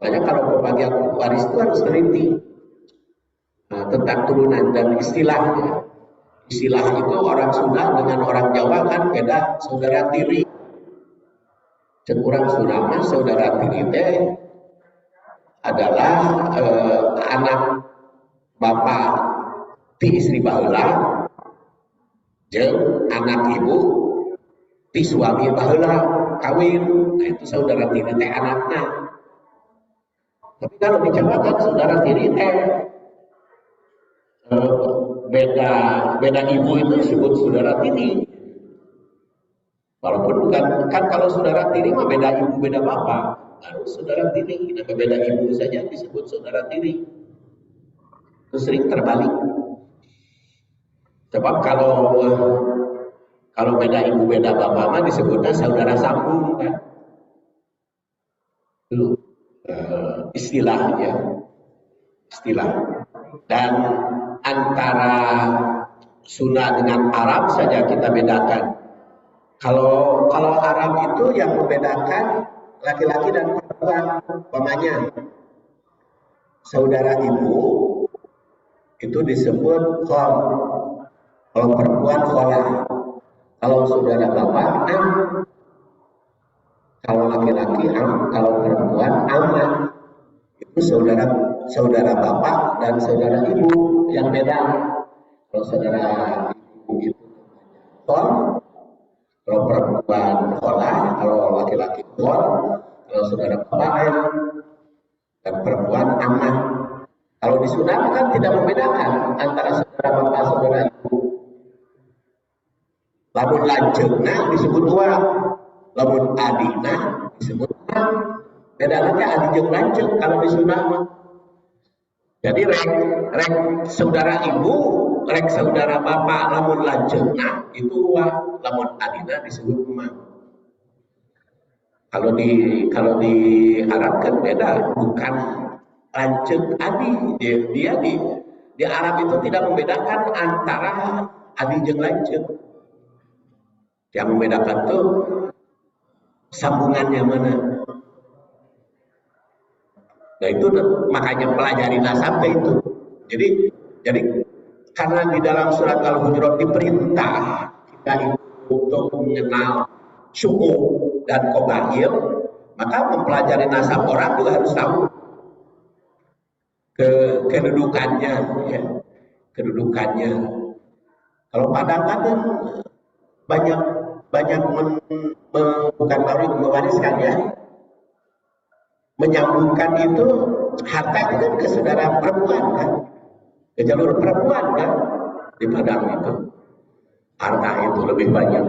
[SPEAKER 1] Makanya kalau pembagian waris itu harus teliti tentang turunan dan istilahnya. Istilah itu orang Sunda dengan orang Jawa kan beda, saudara tiri. Cek orang Sunda mah saudara tiri teh adalah anak bapak ti istri baheula jeung anak ibu ti suami baheula kawin. Nah, itu saudara tiri teh anaknya. Tapi kalau di Jawa kan saudara tiri teh beda ibu itu disebut saudara tiri. Walaupun bukan, kan kalau saudara tiri mah beda ibu beda bapak, harus saudara tiri. Nah, beda ibu saja disebut saudara tiri. Itu sering terbalik. Sebab kalau beda ibu beda bapak mah disebutnya saudara sambung kan. Itu istilahnya. Istilah. Dan antara Sunda dengan Arab saja kita bedakan. Kalau Arab itu yang membedakan laki-laki dan perempuan, umpamanya saudara ibu itu disebut khol, Kalau perempuan kholah, kalau saudara bapak am, kalau laki-laki am, kalau perempuan aman. Itu saudara saudara bapak dan saudara ibu yang beda. Kalau saudara ibu itu khol, kalau perempuan kholah, kalau laki-laki khol, kalau saudara bapak am, dan perempuan aman. Kalau di Sunda kan tidak membedakan antara saudara bapak saudara ibu. Lamun lanceukna disebut dua, lamun adina disebut am. Beda aja adi jeung lanceuk kalau di Sunda mah. Jadi rek saudara ibu, rek saudara bapak lamun lanceukna itu dua, lamun adina disebut emang. Kalau diharapkan beda, bukan lanceuk adi. Dia di Arab itu tidak membedakan antara adi jeung lanceuk. Yang membedakan tuh sambungannya mana. Nah itu makanya pelajari nasab itu. Jadi karena di dalam surat Al-Hujurat diperintah kita itu untuk mengenal suku dan qabail, maka mempelajari nasab orang juga harus tahu kedudukannya, ya, kedudukannya. Kalau Padang kan banyak bukan baru mewariskan ya, menyambungkan itu harta itu kan ke saudara perempuan kan, ke jalur perempuan kan di Padang itu harta itu lebih banyak.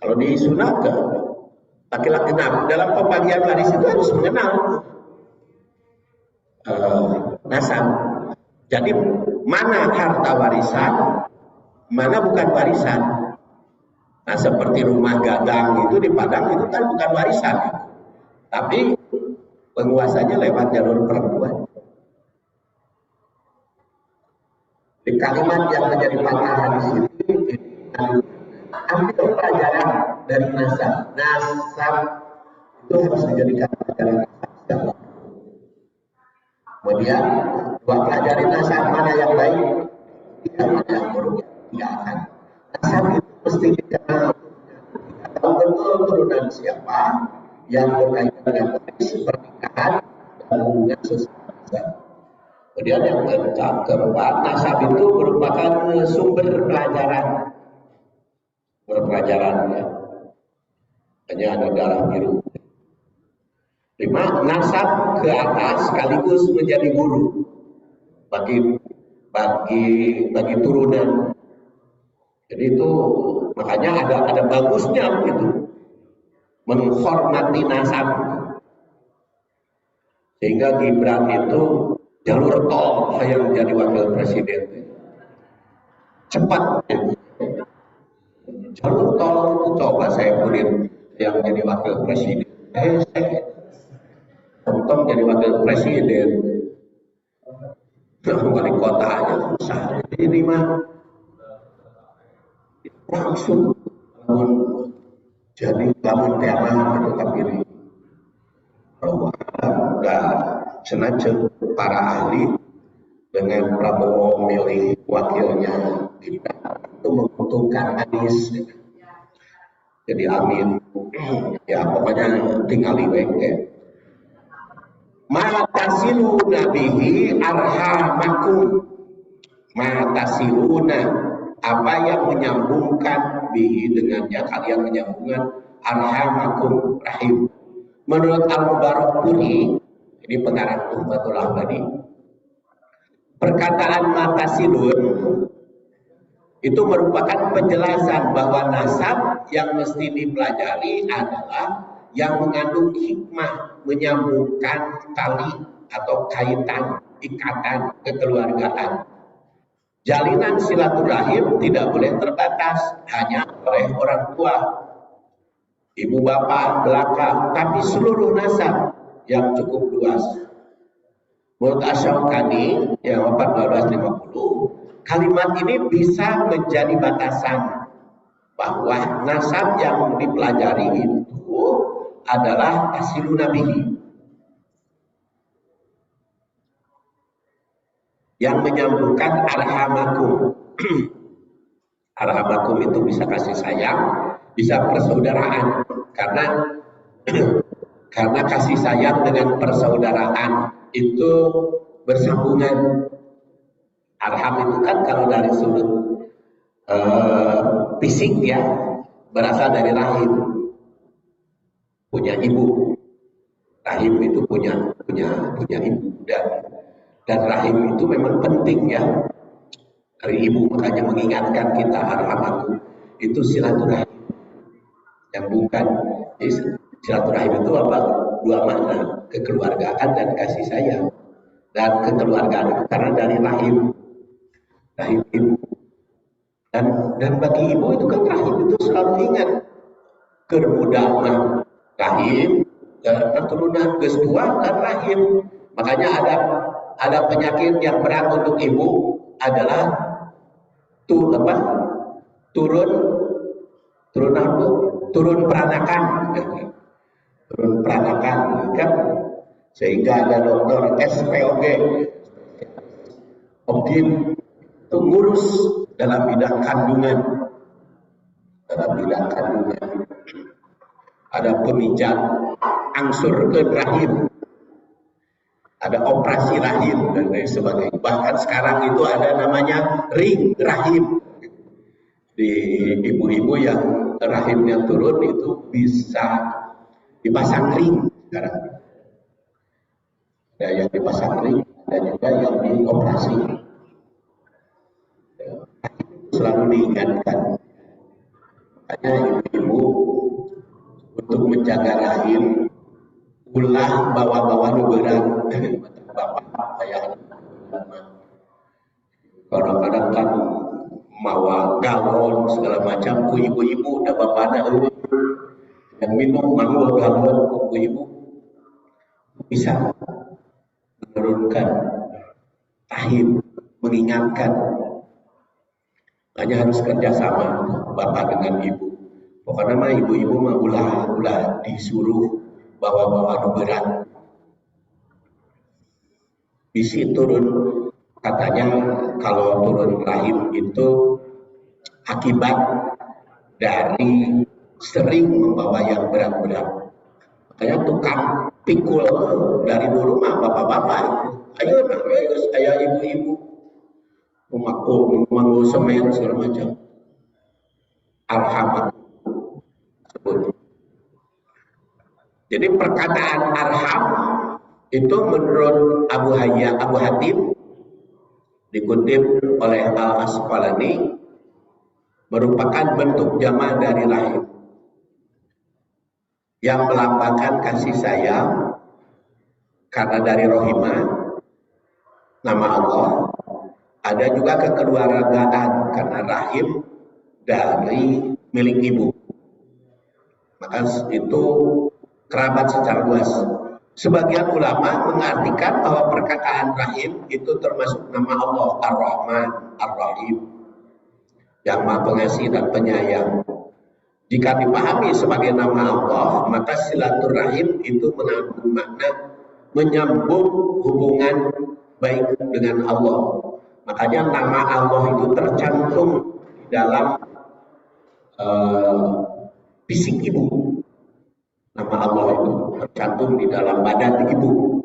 [SPEAKER 1] Kalau di Sunda ke laki-laki, nah dalam pembagian waris itu harus mengenal nasab. Jadi mana harta warisan, mana bukan warisan. Nah seperti rumah gadang itu di Padang itu kan bukan warisan, tapi penguasanya lewat jalur perempuan. Di kalimat yang menjadi pangkalan di sini, ambil pelajaran dari nasab. Nasab itu harus dijadikan pelajaran nasab. Kemudian dua pelajari nasab mana yang baik, mana yang buruk, tidak akan. Nasab itu mesti dikenal. Kita tahu betul turunan siapa yang berkaitan dengan pernikahan dan hubungan sosial. Kemudian yang keempat, nasab itu merupakan sumber pelajaran. Berpelajaran ya. Hanya ada darah biru. 5. Nasab ke atas sekaligus menjadi guru bagi turunan. Jadi itu makanya ada bagusnya gitu. Menghormati nasab. Sehingga Gibran itu jalur tol yang menjadi wakil presiden. Cepat. Jalur tol itu coba saya kulit yang jadi wakil presiden. Untung jadi wakil presiden. Wali kota aja susah. Ini mah langsung jadi bangun tema itu kepilih. Bahwa udah sengaja para ahli dengan Prabowo memilih wakilnya kita itu menguntungkan Anies. Jadi amin. Ya pokoknya tinggal iwek. Matasiluna bihi arhamakum. Matasiluna, apa yang menyambungkan bihi dengannya kalian menyambungkan arhamakum rahim. Menurut Al-Mubarakpuri, ini pengarang Tuhfatul Ahmadi, perkataan matasilun itu merupakan penjelasan bahwa nasab yang mesti dipelajari adalah yang mengandung hikmah, menyambungkan tali atau kaitan, ikatan kekeluargaan. Jalinan silaturahim tidak boleh terbatas hanya oleh orang tua, ibu bapak belakang, tapi seluruh nasab yang cukup luas. Menurut Asy-Syaukani yang wafat 1250, kalimat ini bisa menjadi batasan bahwa nasab yang dipelajari itu adalah tasiluna bihi, yang menyambungkan arhamakum. Arhamakum itu bisa kasih sayang, bisa persaudaraan. Karena kasih sayang dengan persaudaraan itu bersambungan. Arham itu kan kalau dari sudut fisik ya, berasal dari rahim, punya ibu. Rahim itu punya ibu, dan rahim itu memang penting ya dari ibu, makanya mengingatkan kita arhamakum itu silaturahim yang bukan. Jadi silaturahim itu apa? Dua makna, kekeluargaan dan kasih sayang. Dan kekeluargaan itu karena dari rahim ibu. Dan bagi ibu itu kan rahim itu selalu ingat kermudama rahim, keturunan kedua dan rahim. Makanya ada penyakit yang berat untuk ibu adalah turun peranakan. Turun peranakan kan, sehingga ada dokter SPOG Obgyn itu ngurus dalam bidang kandungan. Ada pemijat angsur ke rahim, ada operasi rahim dan lain sebagainya. Bahkan sekarang itu ada namanya ring rahim. Di ibu-ibu yang rahimnya turun itu bisa dipasang ring sekarang. Ada yang dipasang ring, ada juga yang dioperasi. Selalu diingatkan. Makanya ibu-ibu untuk menjaga rahim, ulah bawa-bawa nuberan bapak ayah. Kadang-kadang kan mawa galon segala macam ku ibu-ibu da bapana yang minum mawa galon ku ibu bisa menurunkan rahim, mengingatkan. Hanya harus kerjasama bapak dengan ibu. Pokoknya mah ibu-ibu mah ulah disuruh bawa-bawa berat. Bisi turun, katanya kalau turun rahim itu akibat dari sering membawa yang berat-berat. Makanya tukang pikul dari dulu mah bapak-bapak. Ayo saya ibu-ibu menganggo semen segala macam. Arham sebut. Jadi perkataan arham itu menurut Abu Hatim dikutip oleh Al-Asqalani merupakan bentuk jamak dari rahim yang melambangkan kasih sayang karena dari rohimah nama Allah. Ada juga kekeluargaan karena rahim dari milik ibu. Maka itu kerabat secara luas. Sebagian ulama mengartikan bahwa perkataan rahim itu termasuk nama Allah Ar-Rahman, Ar-Rahim, yang Maha Pengasih dan Penyayang. Jika dipahami sebagai nama Allah, maka silaturahim itu mengandung makna menyambung hubungan baik dengan Allah. Makanya nama Allah itu tercantum di dalam fisik ibu. Nama Allah itu tercantum di dalam badan ibu.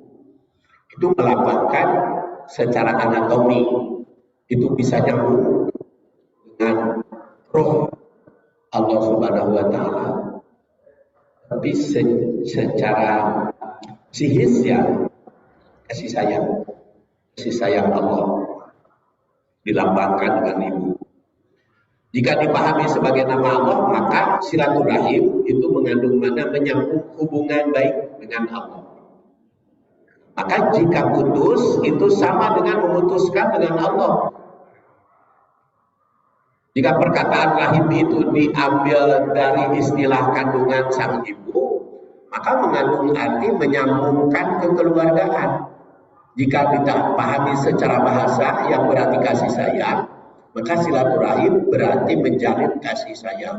[SPEAKER 1] Itu melambangkan secara anatomi, itu bisa nyambung dengan roh Allah Subhanahu wa Ta'ala. Tapi secara psikis ya kasih sayang Allah dilambangkan dengan ibu. Jika dipahami sebagai nama Allah, maka silaturahim itu mengandung makna menyambung hubungan baik dengan Allah. Maka jika putus, itu sama dengan memutuskan dengan Allah. Jika perkataan rahim itu diambil dari istilah kandungan sang ibu, maka mengandung arti menyambungkan kekeluargaan. Jika tidak pahami secara bahasa yang berarti kasih sayang, maka silaturahim berarti menjalin kasih sayang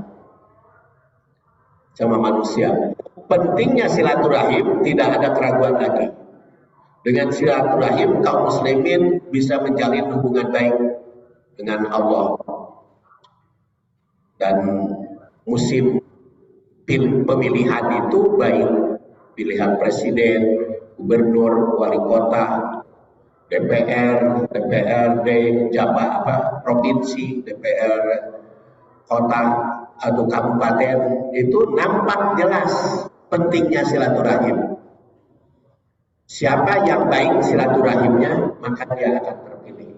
[SPEAKER 1] sama manusia. Pentingnya silaturahim tidak ada keraguan lagi. Dengan silaturahim kaum muslimin bisa menjalin hubungan baik dengan Allah. Dan musim pemilihan itu baik pilihan presiden, gubernur, wali kota, DPR, DPRD, jabat provinsi, DPR kota atau kabupaten, itu nampak jelas pentingnya silaturahim. Siapa yang baik silaturahimnya, maka dia akan terpilih.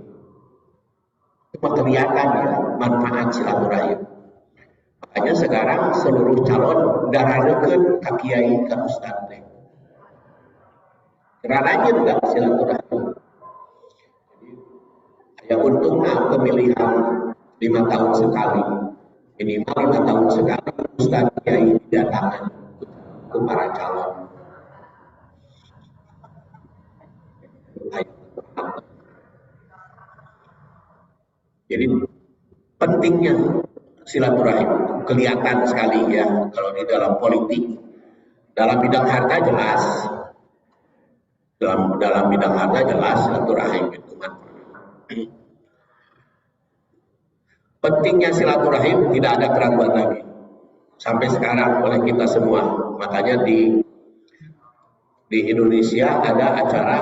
[SPEAKER 1] Cuma kelihatan ya manfaat silaturahim. Makanya sekarang seluruh calon darah deket ke kiai, ke ustadz. Rajin nggak silaturahim? Ya untungnya pemilihan 5 tahun sekali, minimal 5 tahun sekali ustadz kiai didatangkan ke para calon. Jadi pentingnya silaturahim kelihatan sekali ya kalau di dalam politik. Dalam bidang harta jelas, dalam bidang harta jelas silaturahim itu manfaat. Pentingnya silaturahim tidak ada keraguan lagi sampai sekarang oleh kita semua. Makanya di Indonesia ada acara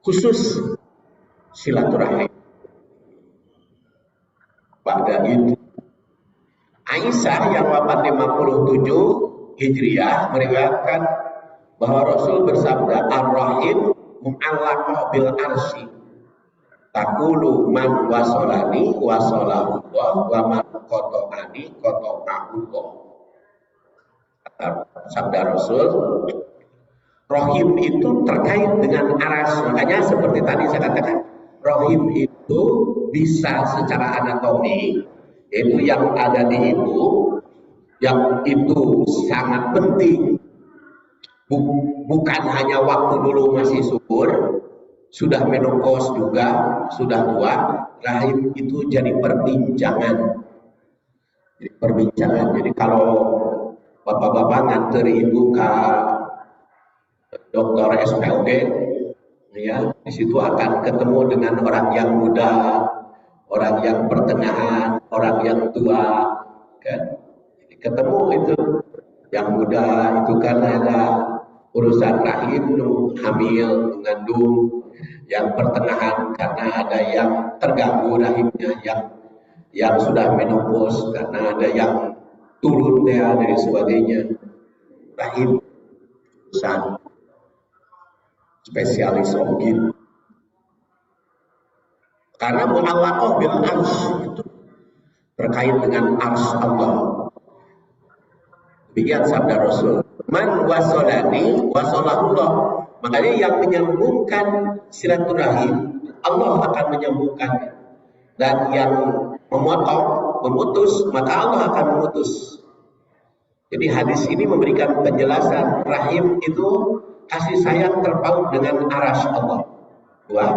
[SPEAKER 1] khusus silaturahim. Pada itu Aisyah yang wafat 57 Hijriah meriwayatkan bahwa Rasul bersabda, Ar-Rahim mu'allaqah bil arsy taqulu man wasolani wasolahullah wa man qata'ani qata'ahullah. Sabda Rasul, Rahim itu terkait dengan aras. Makanya seperti tadi saya katakan, Rahim itu bisa secara anatomi, yaitu yang ada di ibu, yang itu sangat penting. Bukan hanya waktu dulu masih subur, sudah menopause juga, sudah tua, rahim itu jadi perbincangan. Jadi kalau bapak-bapak nganter ibu ke dokter SPOD, ya, di situ akan ketemu dengan orang yang muda, orang yang pertengahan, orang yang tua, kan? Ketemu itu yang muda itu kan ada urusan rahim, hamil, mengandung. Yang pertengahan karena ada yang terganggu rahimnya, yang sudah menopause karena ada yang turun dan sebagainya. Rahim urusan spesialis ogin. Karena mu'allaqah bil arsy itu terkait dengan arsy Allah. Demikian sabda Rasul. Man wasolani wasolahullah. Makanya yang menyambungkan silaturahim, Allah akan menyambungkannya. Dan yang memutus, maka Allah akan memutus. Jadi hadis ini memberikan penjelasan rahim itu kasih sayang terpaut dengan aras Allah. Dua,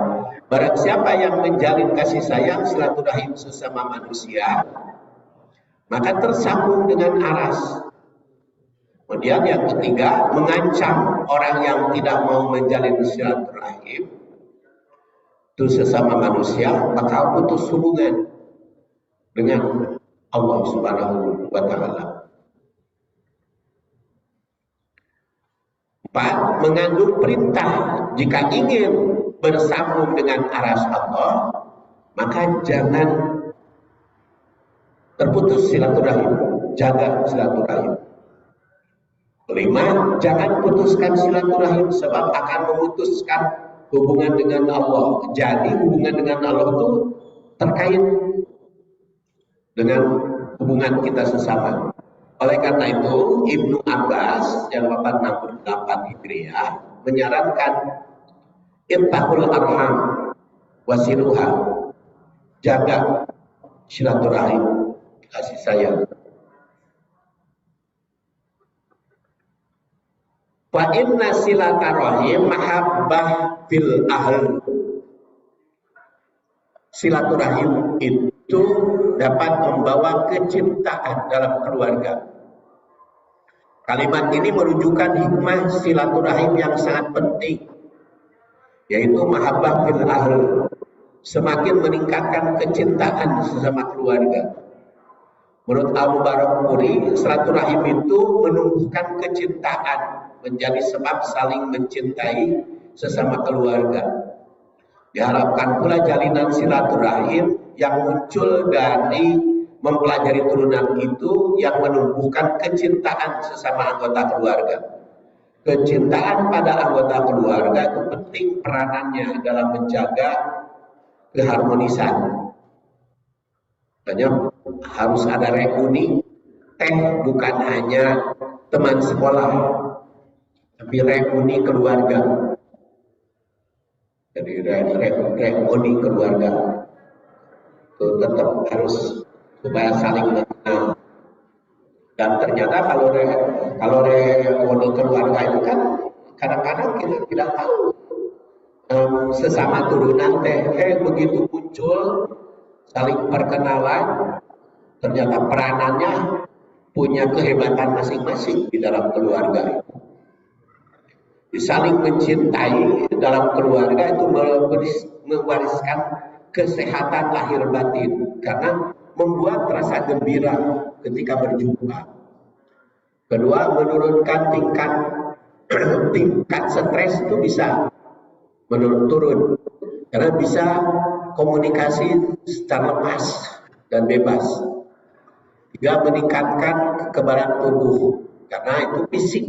[SPEAKER 1] barang siapa yang menjalin kasih sayang silaturahim sesama manusia, maka tersambung dengan aras. Kemudian yang ketiga, mengancam orang yang tidak mau menjalin silaturahim itu sesama manusia, maka putus hubungan dengan Allah Subhanahu wa Ta'ala. 4. Mengandung perintah jika ingin bersambung dengan aras Allah, maka jangan terputus silaturahim, jaga silaturahim. 5. Jangan putuskan silaturahim sebab akan memutuskan hubungan dengan Allah. Jadi hubungan dengan Allah itu terkait dengan hubungan kita sesama. Oleh karena itu Ibnu Abbas yang wafat 68 Hijriah menyarankan ittaqul arham wasiluha, jaga silaturahim, kasih sayang. Fa inna silaturahim mahabbah fil ahl. Silaturahim itu dapat membawa kecintaan dalam keluarga. Kalimat ini menunjukkan hikmah silaturahim yang sangat penting, yaitu mahabbah fil ahl, semakin meningkatkan kecintaan sesama keluarga. Menurut Al-Mubarakfuri, silaturahim itu menumbuhkan kecintaan, menjadi sebab saling mencintai sesama keluarga. Diharapkan pula jalinan silaturahim yang muncul dari mempelajari turunan itu yang menumbuhkan kecintaan sesama anggota keluarga. Kecintaan pada anggota keluarga itu penting peranannya dalam menjaga keharmonisan. Makanya harus ada reuni teh, bukan hanya teman sekolah, tapi reuni keluarga. Jadi reuni keluarga itu tetap harus supaya saling mengenal. Dan ternyata kalau reuni keluarga itu kan kadang-kadang kita tidak tahu sesama turunan teh begitu muncul saling perkenalan, ternyata peranannya punya kehebatan masing-masing di dalam keluarga. Saling mencintai dalam keluarga itu mewariskan kesehatan lahir batin karena membuat rasa gembira ketika berjumpa. Kedua, menurunkan tingkat stres itu bisa turun karena bisa komunikasi secara lepas dan bebas. Tiga, meningkatkan kekebalan tubuh karena itu fisik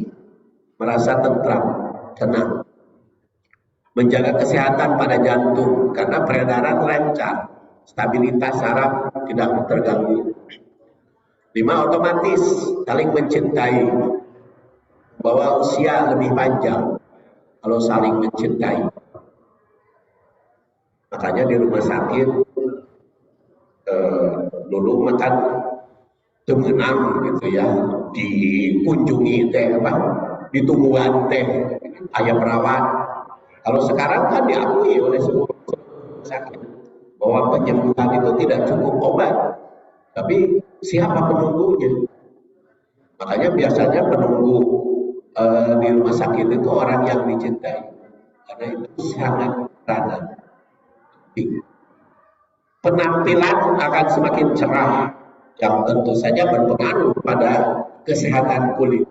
[SPEAKER 1] merasa tentram, tenang. Menjaga kesehatan pada jantung karena peredaran lancar, stabilitas saraf tidak terganggu. 5, otomatis saling mencintai, bahwa usia lebih panjang kalau saling mencintai. Makanya di rumah sakit dulu makan temenang gitu ya, dikunjungi teh ditungguan teh ayam perawat. Kalau sekarang kan diakui oleh semua rumah sakit bahwa penyembuhan itu tidak cukup obat, tapi siapa penunggunya. Makanya biasanya penunggu di rumah sakit itu orang yang dicintai, karena itu sangat peranan. Penampilan akan semakin cerah, yang tentu saja berpengaruh pada kesehatan kulit.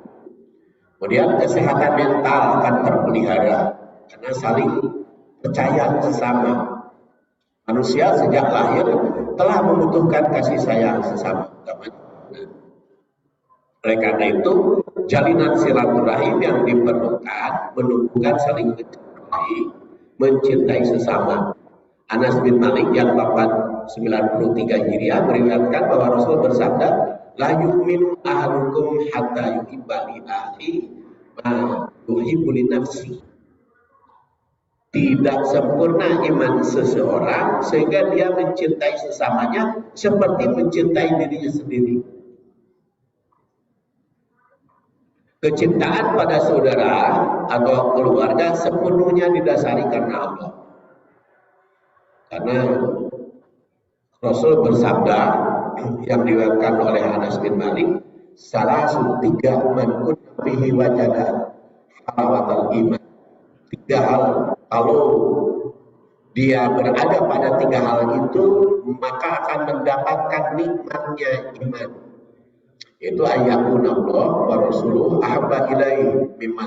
[SPEAKER 1] Kemudian kesehatan mental akan terpelihara karena saling percaya sesama. Manusia sejak lahir telah membutuhkan kasih sayang sesama. Oleh karena itu, jalinan silaturahim yang diperlukan menumbuhkan saling mencintai sesama. Anas bin Malik yang wafat 93 Hijriah meriwayatkan bahwa Rasul bersabda, la yu'minu ahadukum hatta yuhibba li akhi ma yuhibbu li nafsi. Tidak sempurna iman seseorang sehingga dia mencintai sesamanya seperti mencintai dirinya sendiri. Kecintaan pada saudara atau keluarga sepenuhnya didasari karena Allah. Karena Rasul bersabda yang diriwayatkan oleh Anas bin Malik, salah tiga man kunna fihi wajada halawatal iman. 3 hal, kalau dia berada pada 3 hal itu, maka akan mendapatkan nikmatnya iman. Itu ayyakunallah wa rasuluh ahabba ilaihi mimma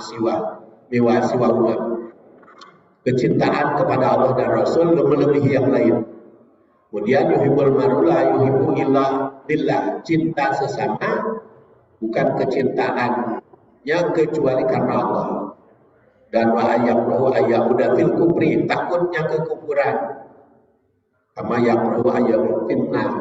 [SPEAKER 1] siwahuma. Kecintaan kepada Allah dan Rasul melebihi yang lain. Kemudian yuhibbul mar'ula yuhibbu illa billah, cinta sesama bukan kecintaannya kecuali karena Allah. Dan wa ayyakrahu ayyauda fil kufri, takutnya kekufuran. Kama yakrahu ayyauda finnar,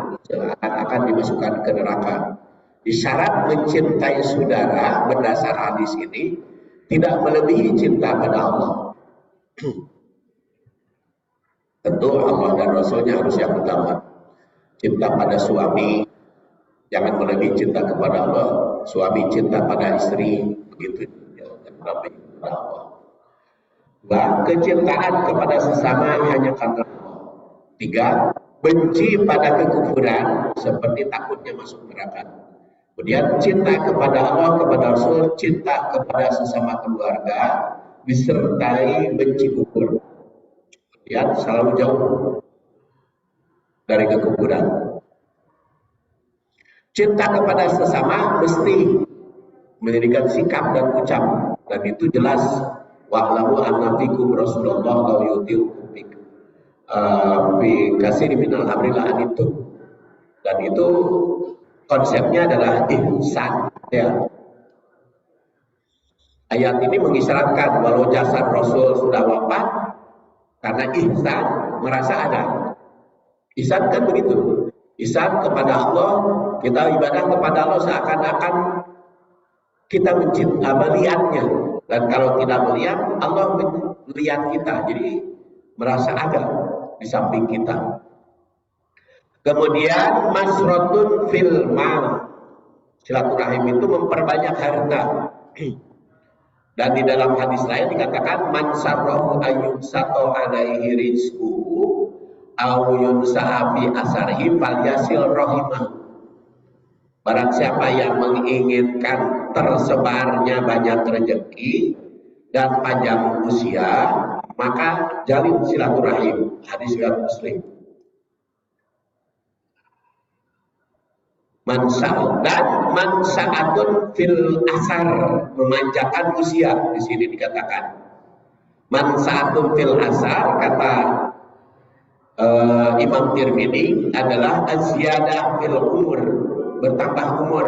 [SPEAKER 1] akan dimasukkan ke neraka. Isyarat mencintai saudara berdasar hadis ini tidak melebihi cinta pada Allah. Tentu Allah dan Rasulnya harus yang utama. Cinta pada suami jangan melebihi cinta kepada Allah. Suami cinta pada istri begitu jangan melebihi kepada Allah. Kecintaan kepada sesama hanya karena Allah. 3, benci pada kekufuran seperti takutnya masuk neraka. Kemudian cinta kepada Allah, kepada Rasul, cinta kepada sesama keluarga disertai benci kufur. Kemudian selalu jauh dari kekufuran. Cinta kepada sesama mesti menjadikan sikap dan ucap, dan itu jelas. Wa'lamu anna fikum Rasulullah law yuti'ukum fi katsiri minal amri la'anittum. Dan itu konsepnya adalah ihsan, ya. Ayat ini mengisyaratkan walau jasad Rasul sudah wafat, karena ihsan merasa ada. Ihsan kan begitu. Ihsan kepada Allah, kita ibadah kepada Allah seakan-akan kita mencinta melihatnya, dan kalau tidak melihat, Allah melihat kita, jadi merasa ada di samping kita. Kemudian masrotun fil mal, silaturahim itu memperbanyak harta. Dan di dalam hadis lain dikatakan man sarrahu ayyunsato alaihi rizquhu aw yunsa'a fi asarihi falyasil rahimah. Barang siapa yang menginginkan tersebarnya banyak rezeki dan panjang usia, maka jalin silaturahim. Hadis riwayat Muslim. Mansal dan mansaatun fil asar, memanjakan usia. Di sini dikatakan mansaatun fil asar, kata Imam Tirmidzi, adalah azyadah fil umur, bertambah umur.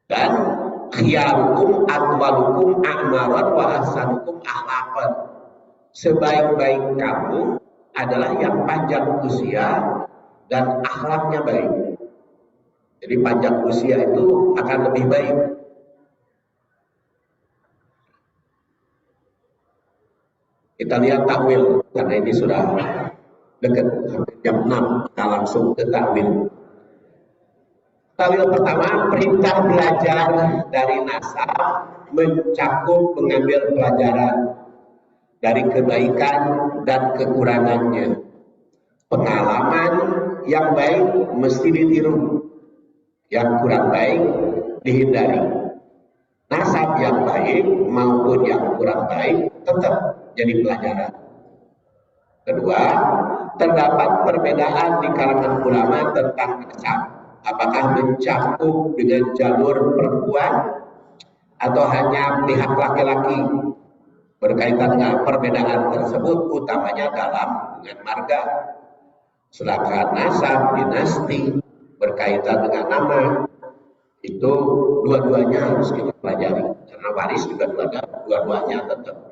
[SPEAKER 1] Dan khiyarukum atwalukum a'maran wa ahsanukum akhlaqan, sebaik-baik kamu adalah yang panjang usia dan akhlaknya baik. Jadi panjang usia itu akan lebih baik. Kita lihat takwil, karena ini sudah dekat jam 6, kita langsung ke takwil. Takwil pertama, perintah belajar dari nasab mencakup mengambil pelajaran dari kebaikan dan kekurangannya. Pengalaman yang baik mesti ditiru, yang kurang baik dihindari. Nasab yang baik maupun yang kurang baik tetap jadi pelajaran. Kedua, terdapat perbedaan di kalangan ulama tentang nasab. Apakah mencakup dengan jalur perempuan atau hanya pihak laki-laki? Berkaitan dengan perbedaan tersebut utamanya dalam hubungan marga. Sedangkan nasab, dinasti, berkaitan dengan nama, itu dua-duanya harus kita pelajari. Karena waris juga dua-duanya tetap.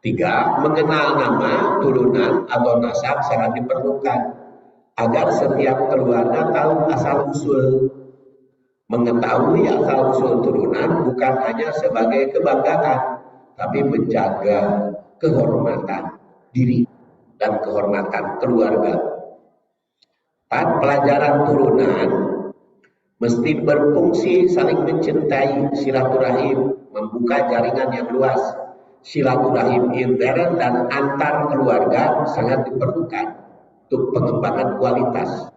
[SPEAKER 1] 3. Mengenal nama, turunan, atau nasab sangat diperlukan agar setiap keluarga tahu asal-usul. Mengetahui asal-usul turunan bukan hanya sebagai kebanggaan, tapi menjaga kehormatan diri dan kehormatan keluarga. 4. Pelajaran turunan mesti berfungsi saling mencintai, silaturahim, membuka jaringan yang luas. Silaturahim intern dan antar keluarga sangat diperlukan untuk pengembangan kualitas,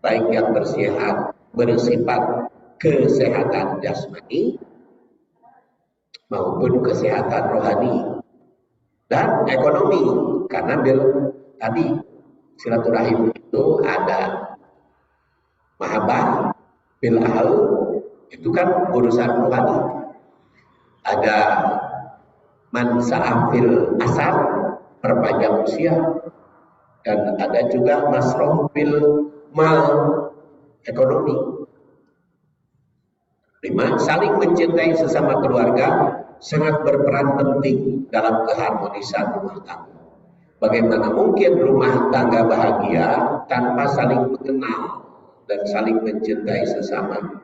[SPEAKER 1] baik yang bersifat kesehatan jasmani maupun kesehatan rohani dan ekonomi. Karena tadi silaturahim itu ada mahabbah bil ahl, itu kan urusan rohani. Ada mansa'ah fil asar, perpanjang usia, dan ada juga masroh fil mal, ekonomi. 5. Saling mencintai sesama keluarga sangat berperan penting dalam keharmonisan rumah tangga. Bagaimana mungkin rumah tangga bahagia tanpa saling mengenal dan saling mencintai sesama?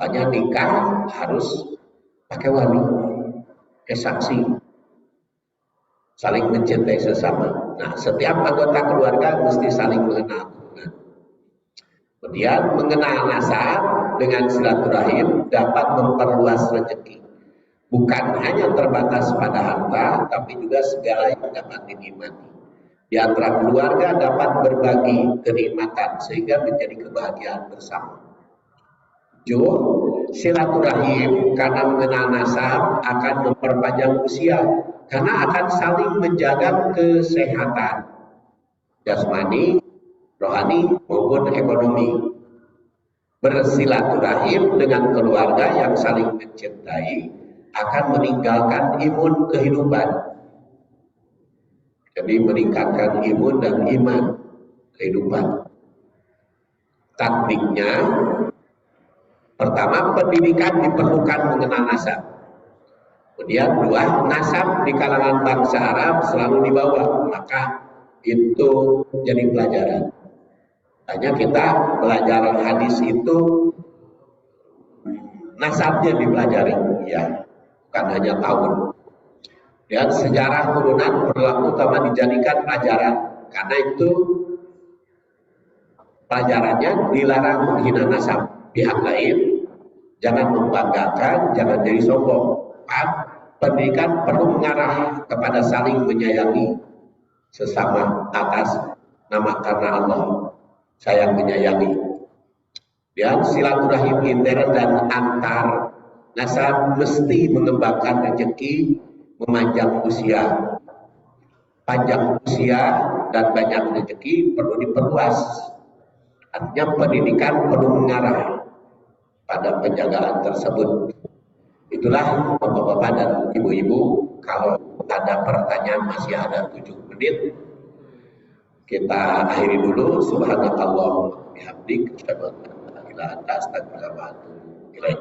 [SPEAKER 1] Hanya nikah harus pakai wali, saksi, saling mencintai sesama. Nah, setiap anggota keluarga mesti saling mengenal. Kemudian mengenal nasab dengan silaturahim dapat memperluas rezeki. Bukan hanya terbatas pada harta, tapi juga segala yang dapat dinikmati. Di antara keluarga dapat berbagi kenikmatan sehingga menjadi kebahagiaan bersama. 7. Silaturahim karena mengenal nasab akan memperpanjang usia, karena akan saling menjaga kesehatan jasmani rohani maupun ekonomi. Bersilaturahim dengan keluarga yang saling mencintai akan meninggalkan imun kehidupan. Jadi meningkatkan imun dan iman kehidupan. Taktiknya, pertama pendidikan diperlukan mengenal nasab. Kemudian dua, nasab di kalangan bangsa Arab selalu dibawa, maka itu jadi pelajaran. Hanya kita belajar hadis itu nasabnya dipelajari, ya, bukan hanya tahun. Dan sejarah turunan berlaku utama dijadikan pelajaran, karena itu pelajarannya dilarang menghina nasab pihak lain, jangan membanggakan, jangan jadi sombong. Pendidikan perlu mengarah kepada saling menyayangi sesama atas nama karena Allah sayang menyayangi. Dan silaturahim intern dan antar nasab mesti mengembangkan rezeki, memanjang usia. Panjang usia dan banyak rezeki perlu diperluas. Artinya pendidikan perlu mengarah pada penjagaan tersebut. Itulah bapak-bapak dan ibu-ibu, kalau ada pertanyaan masih ada 7 menit. Kita akhiri dulu. Subhanakallahumma bihamdik, asyhadu an la ilaha illa anta, astaghfiruka wa atubu ilaik.